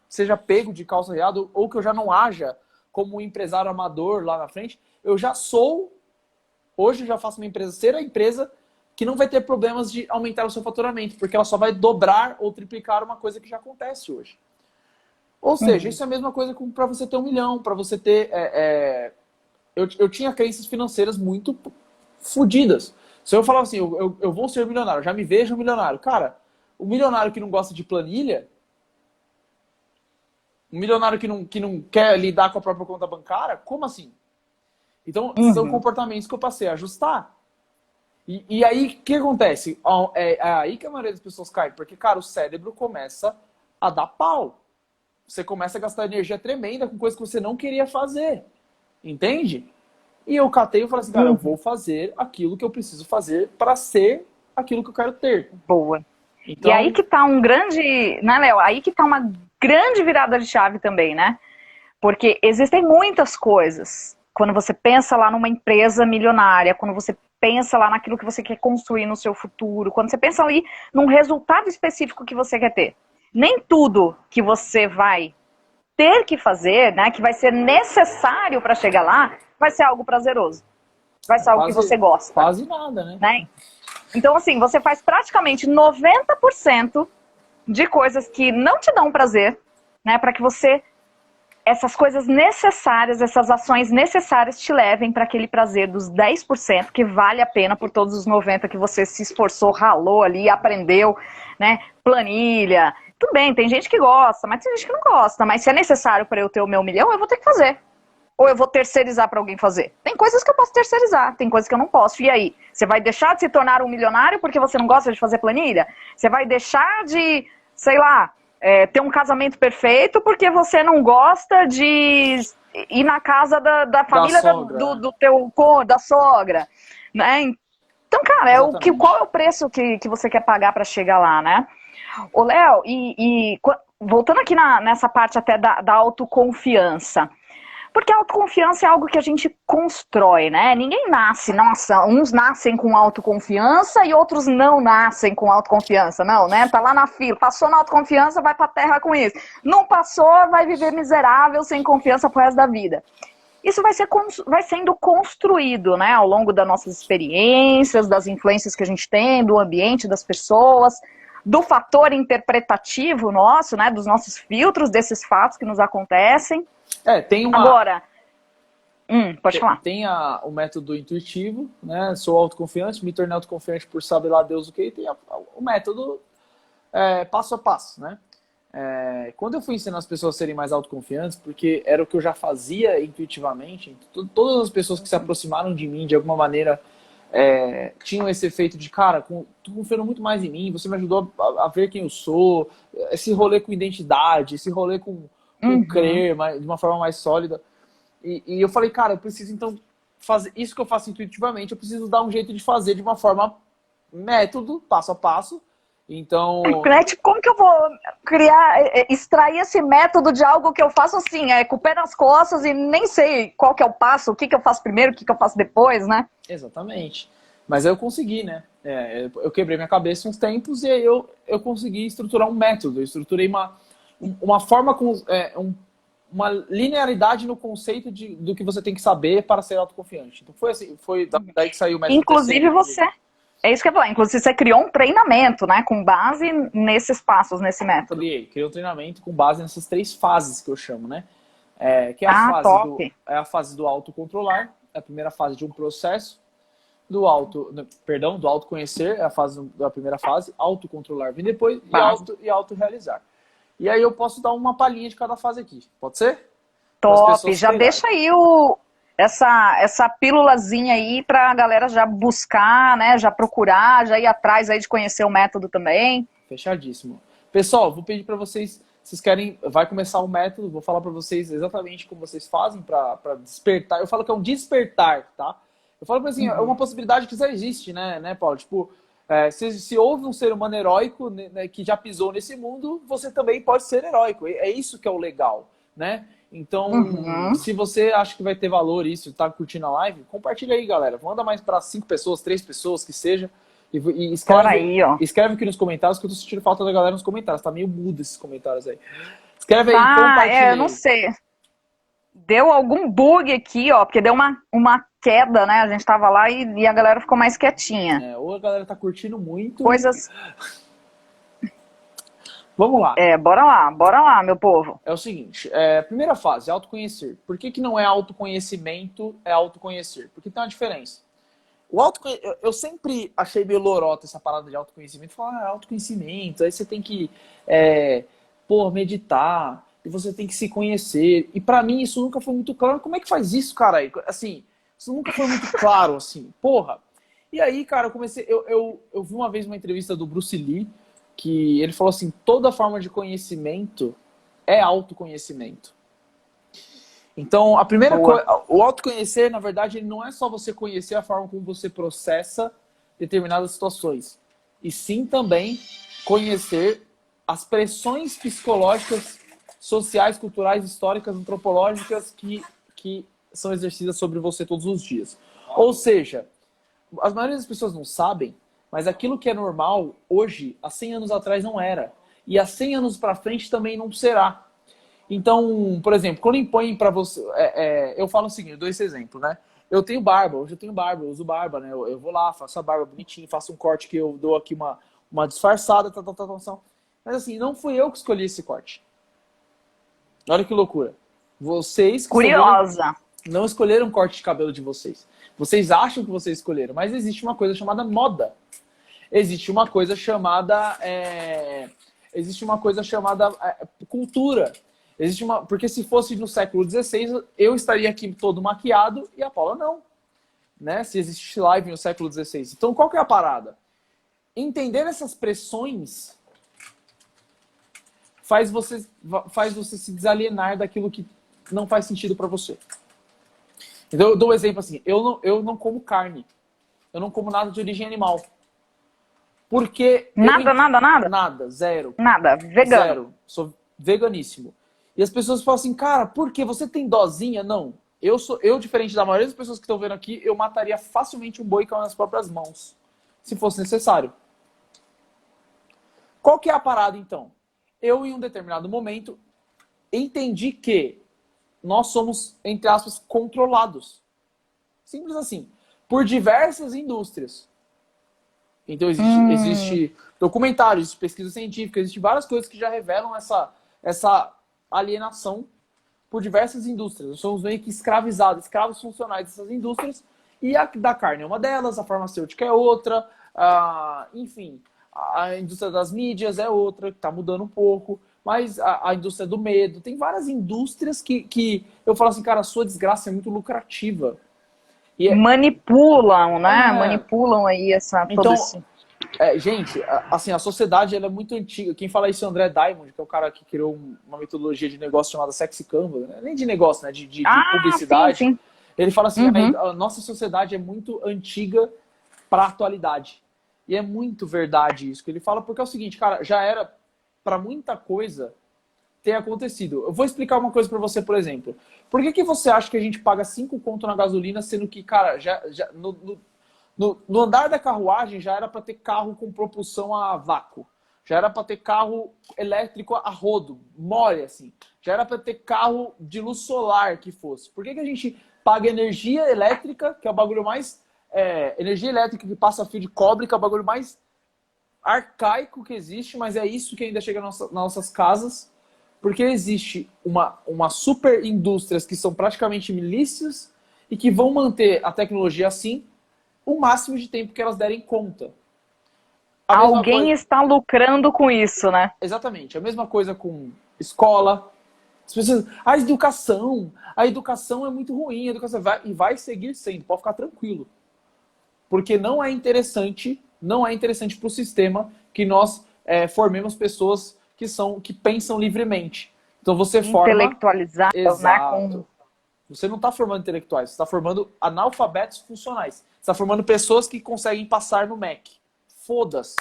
seja pego de calça riada, ou que eu já não haja como um empresário amador lá na frente, hoje eu já faço minha empresa ser a empresa que não vai ter problemas de aumentar o seu faturamento, porque ela só vai dobrar ou triplicar uma coisa que já acontece hoje. Ou seja, isso é a mesma coisa para você ter 1 milhão, para você ter... Eu tinha crenças financeiras muito fodidas. Se eu falava assim, eu vou ser milionário, eu já me vejo milionário. Cara, o milionário que não gosta de planilha, o milionário que não quer lidar com a própria conta bancária, como assim? Então, são comportamentos que eu passei a ajustar. E aí, o que acontece? É aí que a maioria das pessoas cai. Porque, cara, o cérebro começa a dar pau. Você começa a gastar energia tremenda com coisas que você não queria fazer. Entende? E eu catei e falei assim, cara, eu vou fazer aquilo que eu preciso fazer para ser aquilo que eu quero ter. Boa. Então... E aí que tá um grande... Né, Léo? Aí que tá uma grande virada de chave também, né? Porque existem muitas coisas. Quando você pensa lá numa empresa milionária, quando você pensa lá naquilo que você quer construir no seu futuro, quando você pensa ali num resultado específico que você quer ter, nem tudo que você vai ter que fazer, né, que vai ser necessário para chegar lá, vai ser algo prazeroso. Vai ser algo que você gosta. Quase nada, né? Então, assim, você faz praticamente 90% de coisas que não te dão prazer, né, para que você, essas coisas necessárias, essas ações necessárias te levem para aquele prazer dos 10% que vale a pena por todos os 90% que você se esforçou, ralou ali, aprendeu, né, planilha. Tudo bem, tem gente que gosta, mas tem gente que não gosta. Mas se é necessário para eu ter o meu 1 milhão, eu vou ter que fazer. Ou eu vou terceirizar para alguém fazer. Tem coisas que eu posso terceirizar, tem coisas que eu não posso. E aí? Você vai deixar de se tornar um milionário porque você não gosta de fazer planilha? Você vai deixar de, sei lá, ter um casamento perfeito porque você não gosta de ir na casa da família da sogra, né? Então, cara, qual é o preço que você quer pagar para chegar lá, né? Ô, Léo, voltando aqui nessa parte até da autoconfiança, porque a autoconfiança é algo que a gente constrói, né? Ninguém nasce, nossa, uns nascem com autoconfiança e outros não nascem com autoconfiança, não, né? Tá lá na fila, passou na autoconfiança, vai pra terra com isso. Não passou, vai viver miserável, sem confiança pro resto da vida. Isso vai sendo construído, né, ao longo das nossas experiências, das influências que a gente tem, do ambiente, das pessoas, do fator interpretativo nosso, né, dos nossos filtros, desses fatos que nos acontecem. Tem uma... Agora, pode falar. Tem o método intuitivo, né? Sou autoconfiante, me tornei autoconfiante por saber lá Deus o que. E tem o método passo a passo, né? Quando eu fui ensinar as pessoas a serem mais autoconfiantes, porque era o que eu já fazia intuitivamente, todas as pessoas que se aproximaram de mim, de alguma maneira, tinham esse efeito de, cara, tô confiando muito mais em mim, você me ajudou a ver quem eu sou, esse rolê com identidade, esse rolê com crer de uma forma mais sólida. E eu falei, cara, eu preciso então fazer isso que eu faço intuitivamente, eu preciso dar um jeito de fazer de uma forma método, passo a passo. Então... Tipo, como que eu vou extrair esse método de algo que eu faço assim, com o pé nas costas e nem sei qual que é o passo, o que eu faço primeiro, o que eu faço depois, né? Exatamente. Mas aí eu consegui, né? Eu quebrei minha cabeça uns tempos e aí eu consegui estruturar um método. Eu estruturei uma forma, uma linearidade no conceito do que você tem que saber para ser autoconfiante. Então foi assim, foi daí que saiu o método. Inclusive você... É isso que eu ia falar. Inclusive, você criou um treinamento, né? Com base nesses passos, nesse método. Criei um treinamento com base nessas 3 fases que eu chamo, né? Que é a fase do autocontrolar, é a primeira fase de um processo, do autoconhecer, é a primeira fase, autocontrolar vem depois, e autorrealizar. E aí eu posso dar uma palhinha de cada fase aqui, pode ser? Top, já deixa aí essa pílulazinha aí pra galera já buscar, né, já procurar, já ir atrás aí de conhecer o método também. Fechadíssimo. Pessoal, vou pedir pra vocês querem, vai começar o método, vou falar pra vocês exatamente como vocês fazem pra despertar. Eu falo que é um despertar, tá? Eu falo assim, é uma possibilidade que já existe, né, Paulo? Tipo, se houve um ser humano heróico, né, que já pisou nesse mundo, você também pode ser heróico. É isso que é o legal, né? Então, se você acha que vai ter valor isso, tá curtindo a live, compartilha aí, galera. Manda mais para 5 pessoas, 3 pessoas, que seja. E escreve aqui nos comentários, que eu tô sentindo falta da galera nos comentários. Tá meio mudo esses comentários aí. Escreve aí, compartilha. Eu não sei. Deu algum bug aqui, ó, porque deu uma queda, né? A gente tava lá e a galera ficou mais quietinha. Ou a galera tá curtindo muito. Coisas... Vamos lá. Bora lá, meu povo. É o seguinte, primeira fase, autoconhecer. Por que não é autoconhecimento, é autoconhecer? Porque tem uma diferença. Eu sempre achei meio lorota essa parada de autoconhecimento. Falar, autoconhecimento, aí você tem que meditar, e você tem que se conhecer. E pra mim isso nunca foi muito claro. Como é que faz isso, cara? Assim, isso nunca foi muito claro, assim, porra. E aí, cara, eu comecei... Eu vi uma vez uma entrevista do Bruce Lee, que ele falou assim, toda forma de conhecimento é autoconhecimento. Então, a primeira coisa, o autoconhecer, na verdade, ele não é só você conhecer a forma como você processa determinadas situações, e sim também conhecer as pressões psicológicas, sociais, culturais, históricas, antropológicas que são exercidas sobre você todos os dias. Ou seja, as maioria das pessoas não sabem, mas aquilo que é normal hoje, há 100 anos atrás não era. E há 100 anos para frente também não será. Então, por exemplo, quando impõem para você... eu falo o seguinte, eu dou esse exemplo, né? Eu tenho barba, hoje eu tenho barba, eu uso barba, né? Eu vou lá, faço a barba bonitinho, faço um corte que eu dou aqui uma disfarçada, tal. Mas assim, não fui eu que escolhi esse corte. Olha que loucura. Vocês... Curiosa. Não escolheram o corte de cabelo de vocês. Vocês acham que vocês escolheram, mas existe uma coisa chamada moda. Existe uma coisa chamada... cultura. Porque se fosse no século XVI, eu estaria aqui todo maquiado e a Paula não. Né? Se existe live no século XVI. Então, qual que é a parada? Entender essas pressões faz você se desalienar daquilo que não faz sentido para você. Então, eu dou um exemplo assim. Eu não como carne. Eu não como nada de origem animal. Porque... Nada? Nada, zero. Nada, vegano. Zero. Sou veganíssimo. E as pessoas falam assim, cara, por quê? Você tem dosinha? Não. Eu, diferente da maioria das pessoas que estão vendo aqui, eu mataria facilmente um boi com as próprias mãos. Se fosse necessário. Qual que é a parada, então? Eu, em um determinado momento, entendi que nós somos, entre aspas, controlados. Simples assim. Por diversas indústrias. Então, existe documentários, pesquisa científica, existem várias coisas que já revelam essa alienação por diversas indústrias. Nós somos meio que escravizados, escravos funcionais dessas indústrias, e a da carne é uma delas, a farmacêutica é outra, enfim, a indústria das mídias é outra, que está mudando um pouco, mas a indústria do medo, tem várias indústrias que eu falo assim, cara, a sua desgraça é muito lucrativa. Manipulam, né? Manipulam aí então, gente, assim, a sociedade ela é muito antiga. Quem fala isso é o André Diamond, que é o cara que criou uma metodologia de negócio chamada Sexy Canvas, né? Nem de negócio, né? De publicidade. Sim. Ele fala assim, a nossa sociedade é muito antiga para a atualidade. E é muito verdade isso que ele fala, porque é o seguinte, cara, já era para muita coisa ter acontecido. Eu vou explicar uma coisa para você, por exemplo. Por que você acha que a gente paga 5 conto na gasolina, sendo que, cara, no andar da carruagem já era para ter carro com propulsão a vácuo. Já era para ter carro elétrico a rodo, mole, assim. Já era para ter carro de luz solar que fosse. Por que a gente paga energia elétrica, que é o bagulho mais... energia elétrica que passa fio de cobre, que é o bagulho mais arcaico que existe, mas é isso que ainda chega nas nossas casas. Porque existe uma super indústrias que são praticamente milícias e que vão manter a tecnologia assim o máximo de tempo que elas derem conta. Alguém está lucrando com isso, né? Exatamente. A mesma coisa com escola. As pessoas, a educação é muito ruim, a educação vai seguir sendo, pode ficar tranquilo. Porque não é interessante para o sistema que nós formemos pessoas que pensam livremente. Então você forma... Intelectualizadas, exato. Né? Você não está formando intelectuais, você está formando analfabetos funcionais. Você está formando pessoas que conseguem passar no MEC. Foda-se.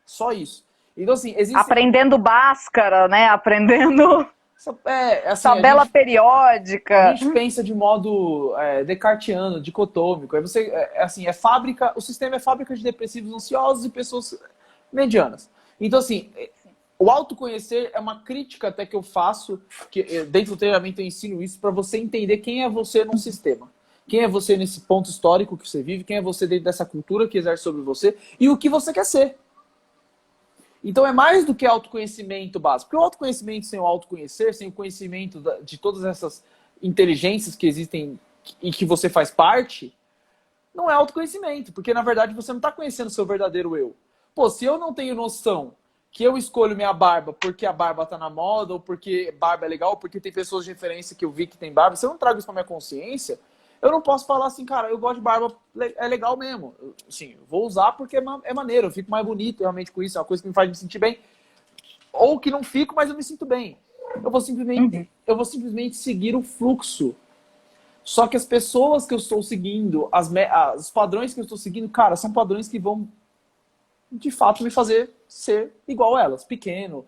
Só isso. Então, assim, existe... Aprendendo Bhaskara, né? Aprendendo... assim, tabela periódica. A gente pensa de modo descartiano, dicotômico. Aí você, o sistema é fábrica de depressivos ansiosos e pessoas medianas. Então, assim, o autoconhecer é uma crítica até que eu faço, que dentro do treinamento eu ensino isso, para você entender quem é você num sistema. Quem é você nesse ponto histórico que você vive, quem é você dentro dessa cultura que exerce sobre você e o que você quer ser. Então é mais do que autoconhecimento básico. Porque o autoconhecimento sem o autoconhecer, sem o conhecimento de todas essas inteligências que existem e que você faz parte, não é autoconhecimento. Porque na verdade você não está conhecendo o seu verdadeiro eu. Pô, se eu não tenho noção que eu escolho minha barba porque a barba tá na moda, ou porque barba é legal, ou porque tem pessoas de referência que eu vi que tem barba, se eu não trago isso pra minha consciência, eu não posso falar assim, cara, eu gosto de barba, é legal mesmo. Sim, vou usar porque é maneiro, eu fico mais bonito realmente com isso, é uma coisa que me faz me sentir bem. Ou que não fico, mas eu me sinto bem. Eu vou simplesmente seguir o fluxo. Só que as pessoas que eu estou seguindo, os padrões que eu estou seguindo, cara, são padrões que vão, de fato, me fazer ser igual a elas, pequeno.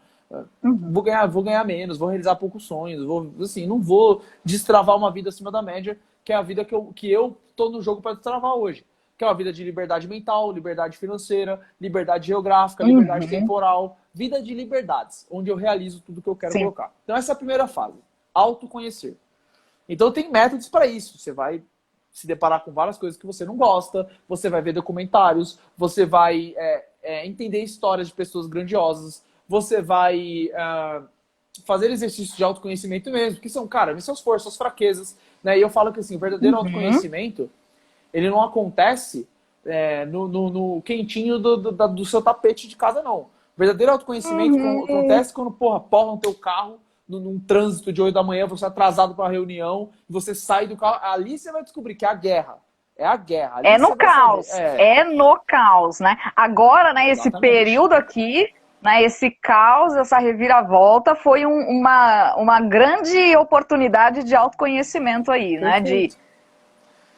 Vou ganhar menos, vou realizar poucos sonhos, não vou destravar uma vida acima da média, que é a vida que eu tô no jogo para destravar hoje. que é uma vida de liberdade mental, liberdade financeira, liberdade geográfica, liberdade temporal, vida de liberdades, onde eu realizo tudo que eu quero colocar. Então essa é a primeira fase, autoconhecer. Então tem métodos para isso, você vai se deparar com várias coisas que você não gosta, você vai ver documentários, você vai entender histórias de pessoas grandiosas, você vai fazer exercícios de autoconhecimento mesmo, que são, cara, suas forças, suas fraquezas, né? E eu falo que assim, o verdadeiro autoconhecimento, ele não acontece no quentinho do seu tapete de casa, não. O verdadeiro autoconhecimento acontece quando, porra no teu carro, num trânsito de 8 da manhã, você é atrasado para uma reunião, você sai do carro, ali você vai descobrir que é a guerra. É a guerra. Ali é no caos. É no caos, né? Agora, né, esse período aqui, né, esse caos, essa reviravolta foi uma grande oportunidade de autoconhecimento aí, né?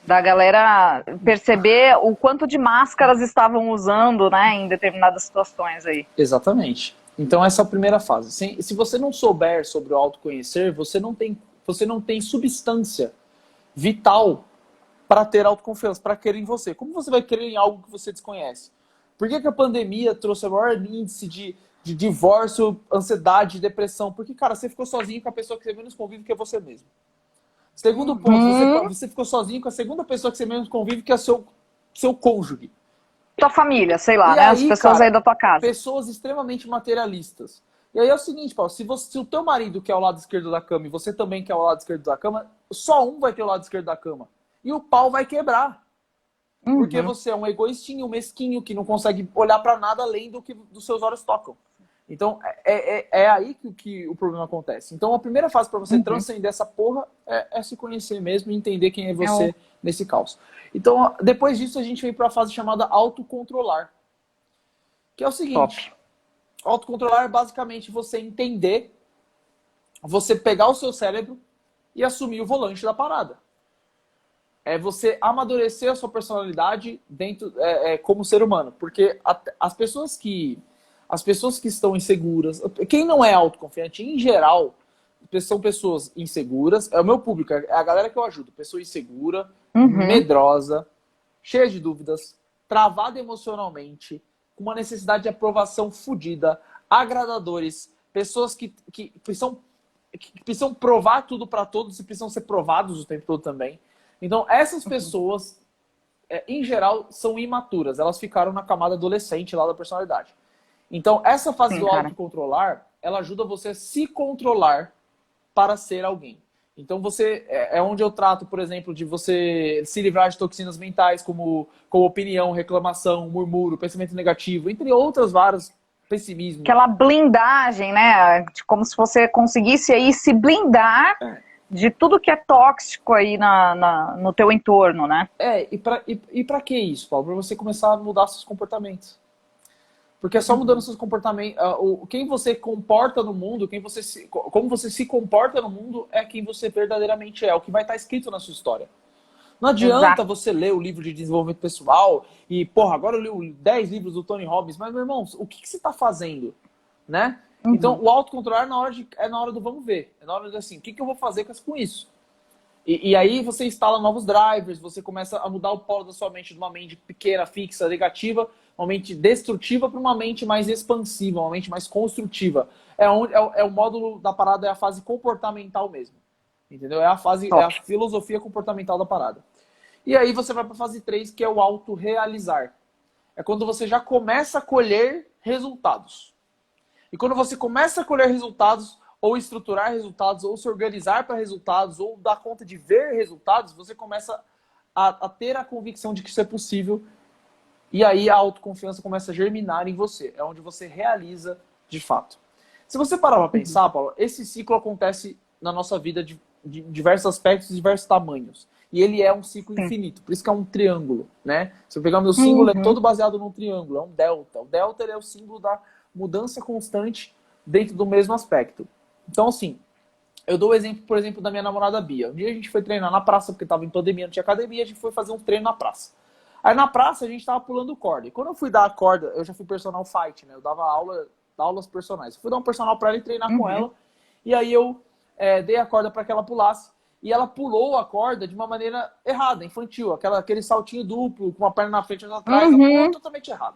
Da galera perceber o quanto de máscaras estavam usando, né, em determinadas situações aí. Exatamente. Então essa é a primeira fase. Se você não souber sobre o autoconhecer, você não tem substância vital para ter autoconfiança, para querer em você. Como você vai querer em algo que você desconhece? Por que a pandemia trouxe o maior índice de divórcio, ansiedade, depressão? Porque, cara, você ficou sozinho com a pessoa que você menos convive, que é você mesmo. Segundo ponto, você ficou sozinho com a segunda pessoa que você menos convive, que é seu cônjuge. Tua família, sei lá, né? As pessoas, cara, aí da tua casa. Pessoas extremamente materialistas. E aí é o seguinte, Paulo, se o teu marido quer o lado esquerdo da cama e você também quer o lado esquerdo da cama, só um vai ter o lado esquerdo da cama. E o pau vai quebrar. Porque você é um egoístinho, um mesquinho, que não consegue olhar pra nada além do que dos seus olhos tocam. Então, é aí que o problema acontece. Então, a primeira fase para você transcender essa porra é se conhecer mesmo e entender quem é você nesse caos. Então, depois disso, a gente vem para a fase chamada autocontrolar. Que é o seguinte. Autocontrolar é basicamente você entender, você pegar o seu cérebro e assumir o volante da parada. É você amadurecer a sua personalidade dentro, como ser humano. Porque as pessoas que estão inseguras, quem não é autoconfiante, em geral, são pessoas inseguras. É o meu público, é a galera que eu ajudo. Pessoa insegura, medrosa, cheia de dúvidas, travada emocionalmente, com uma necessidade de aprovação fodida, agradadores, pessoas que precisam provar tudo para todos e precisam ser provados o tempo todo também. Então, essas pessoas, em geral, são imaturas. Elas ficaram na camada adolescente lá da personalidade. Então, essa fase do autocontrolar, ela ajuda você a se controlar para ser alguém. Então, é onde eu trato, por exemplo, de você se livrar de toxinas mentais, como opinião, reclamação, murmúrio, pensamento negativo, entre outras várias, pessimismo. Aquela blindagem, né? Como se você conseguisse aí se blindar de tudo que é tóxico aí no teu entorno, né? E pra que isso, Paulo? Pra você começar a mudar seus comportamentos. Porque é só mudando seus comportamentos. Quem você comporta no mundo, como você se comporta no mundo, é quem você verdadeiramente é. O que vai estar escrito na sua história. Não adianta você ler o livro de desenvolvimento pessoal e, agora eu li 10 livros do Tony Robbins, mas, meu irmão, o que você está fazendo? Né? Então, o autocontrolar é na hora do vamos ver. É na hora de assim, o que eu vou fazer com isso? E aí você instala novos drivers, você começa a mudar o polo da sua mente de uma mente pequena, fixa, negativa, uma mente destrutiva para uma mente mais expansiva, uma mente mais construtiva. É o módulo da parada, é a fase comportamental mesmo. Entendeu? É a filosofia comportamental da parada. E aí você vai para a fase 3, que é o autorrealizar. É quando você já começa a colher resultados. E quando você começa a colher resultados, ou estruturar resultados, ou se organizar para resultados, ou dar conta de ver resultados, você começa a ter a convicção de que isso é possível. E aí a autoconfiança começa a germinar em você. É onde você realiza de fato. Se você parar para pensar, Paulo, esse ciclo acontece na nossa vida de diversos aspectos e diversos tamanhos. E ele é um ciclo infinito. Por isso que é um triângulo, né? Se eu pegar meu símbolo, é todo baseado num triângulo. É um delta. O delta é o símbolo da mudança constante dentro do mesmo aspecto. Então, assim, eu dou o exemplo, por exemplo, da minha namorada Bia. Um dia a gente foi treinar na praça, porque estava em pandemia, não tinha academia, a gente foi fazer um treino na praça. Aí na praça a gente tava pulando corda. E quando eu fui dar a corda, eu já fui personal fight, né? Eu dava aulas personais. Eu fui dar um personal pra ela e treinar com ela. E aí eu dei a corda para que ela pulasse. e ela pulou a corda de uma maneira errada, infantil. Aquele saltinho duplo, com uma perna na frente e outra atrás, ela pulou totalmente errado.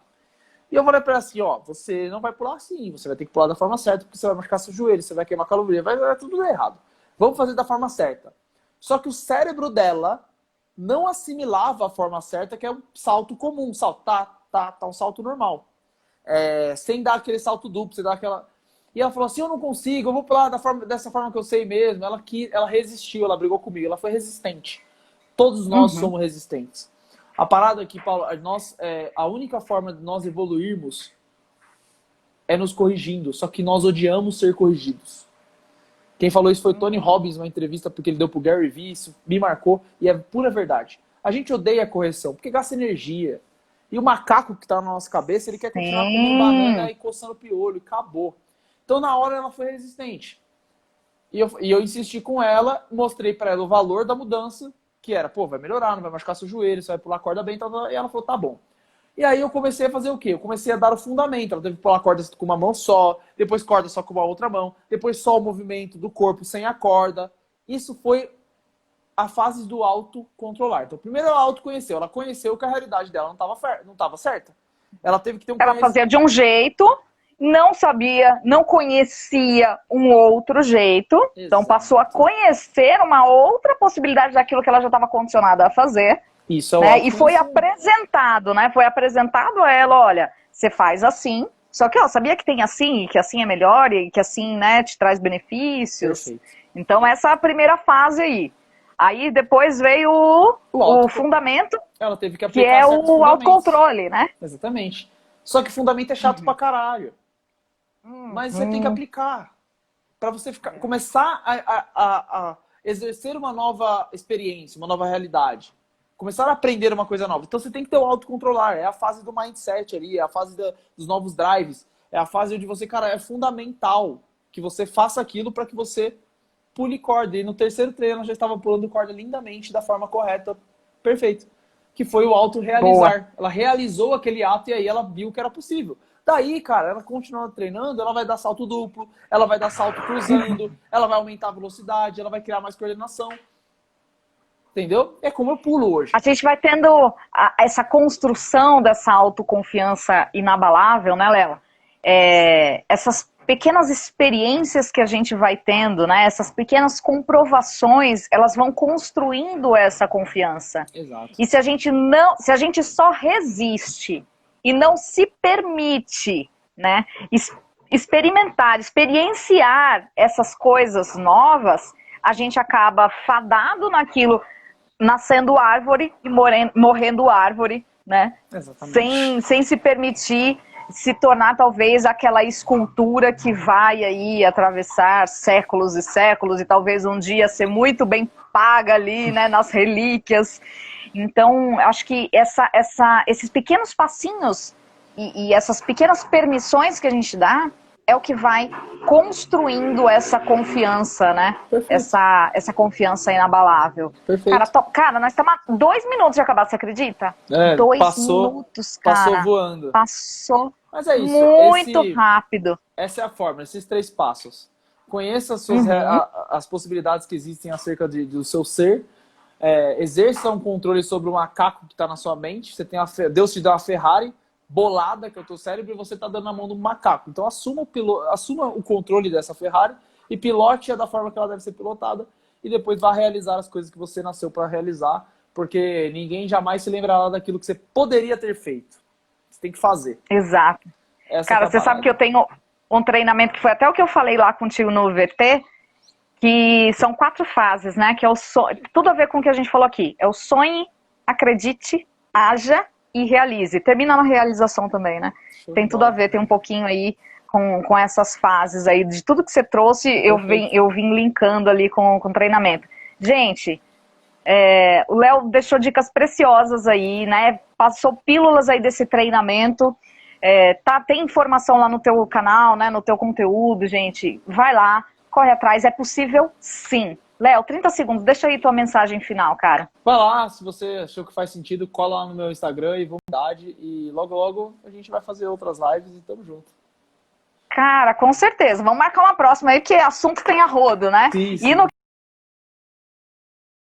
E eu falei pra ela assim, ó, você não vai pular assim, você vai ter que pular da forma certa, porque você vai machucar seu joelho, você vai queimar caloria, vai dar tudo errado. Vamos fazer da forma certa. Só que o cérebro dela não assimilava a forma certa, que é um salto comum, um salto, um salto normal. Sem dar aquele salto duplo, sem dar aquela... E ela falou assim, eu não consigo, eu vou pular dessa forma que eu sei mesmo. Ela resistiu, ela brigou comigo, ela foi resistente. Todos nós somos resistentes. A parada aqui, Paulo, a única forma de nós evoluirmos é nos corrigindo, só que nós odiamos ser corrigidos. Quem falou isso foi Tony Robbins, numa entrevista, porque ele deu pro Gary Vee, isso me marcou, e é pura verdade. A gente odeia a correção, porque gasta energia. E o macaco que tá na nossa cabeça, ele quer continuar comendo banana e coçando o piolho, e acabou. Então, na hora, ela foi resistente. E eu insisti com ela, mostrei pra ela o valor da mudança, que era, pô, vai melhorar, não vai machucar seu joelho, você vai pular a corda bem, e ela falou, tá bom. E aí eu comecei a fazer o quê? Eu comecei a dar o fundamento. Ela teve que pular a corda com uma mão só, depois corda só com uma outra mão, depois só o movimento do corpo sem a corda. Isso foi a fase do autocontrolar. Então, primeiro ela autoconheceu. Ela conheceu que a realidade dela não estava certa. Ela teve que ter Ela fazia de um jeito, não sabia, não conhecia um outro jeito. Exato. Então passou a conhecer uma outra possibilidade daquilo que ela já estava condicionada a fazer. Isso, né? E foi apresentado, né? Foi apresentado a ela, olha, você faz assim, só que, ó, sabia que tem assim, e que assim é melhor, e que assim, né, te traz benefícios. Perfeito. Então, essa é a primeira fase aí. Aí, depois veio o fundamento, ela teve que aplicar, que é o autocontrole, né? Exatamente. Só que fundamento é chato pra caralho. Mas você tem que aplicar. Pra você começar a exercer uma nova experiência, uma nova realidade. Começar a aprender uma coisa nova. Então você tem que ter o autocontrolar. É a fase do mindset ali, é a fase dos novos drives. É a fase onde você, cara, é fundamental que você faça aquilo para que você pule corda. E no terceiro treino ela já estava pulando corda lindamente, da forma correta, perfeito. Que foi o auto-realizar. Boa. Ela realizou aquele ato e aí ela viu que era possível. Daí, cara, ela continua treinando, ela vai dar salto duplo, ela vai dar salto cruzando, ela vai aumentar a velocidade, ela vai criar mais coordenação. Entendeu? É como eu pulo hoje. A gente vai tendo essa construção dessa autoconfiança inabalável, né, Léo? Essas pequenas experiências que a gente vai tendo, né? Essas pequenas comprovações, elas vão construindo essa confiança. Exato. E se a gente só resiste e não se permite, né, experienciar essas coisas novas, a gente acaba fadado naquilo, nascendo árvore e morrendo árvore, né? Exatamente. Sem se permitir se tornar talvez aquela escultura que vai aí atravessar séculos e séculos e talvez um dia ser muito bem paga ali, né, nas relíquias. Então, acho que esses pequenos passinhos e essas pequenas permissões que a gente dá é o que vai construindo essa confiança, né? Essa confiança inabalável. Perfeito. Cara, nós estamos a 2 minutos de acabar, você acredita? 2 minutos, cara. Passou voando. Passou. Mas é isso. Muito rápido. Essa é a fórmula, esses 3 passos. Conheça as possibilidades que existem acerca do seu ser. Exerça um controle sobre o macaco que está na sua mente. Deus te deu uma Ferrari bolada, que é o teu cérebro, e você está dando na mão do macaco. Então assuma o controle dessa Ferrari e pilote-a da forma que ela deve ser pilotada e depois vá realizar as coisas que você nasceu para realizar, porque ninguém jamais se lembrará daquilo que você poderia ter feito. Você tem que fazer. Exato. Cara, você sabe que eu tenho um treinamento que foi até o que eu falei lá contigo no VT, que são 4 fases, né? Que é o sonho, tudo a ver com o que a gente falou aqui. É o sonhe, acredite, haja e realize. Termina na realização também, né? Tem tudo a ver, tem um pouquinho aí com essas fases aí. De tudo que você trouxe, eu vim linkando ali com o treinamento. Gente, o Léo deixou dicas preciosas aí, né? Passou pílulas aí desse treinamento. Tem informação lá no teu canal, né? No teu conteúdo, gente. Vai lá, corre atrás. É possível, sim. Léo, 30 segundos, deixa aí tua mensagem final, cara. Vai lá, se você achou que faz sentido, cola lá no meu Instagram e vontade. E logo, logo a gente vai fazer outras lives e tamo junto. Cara, com certeza. Vamos marcar uma próxima aí, que assunto tem a rodo, né? Sim, sim. E no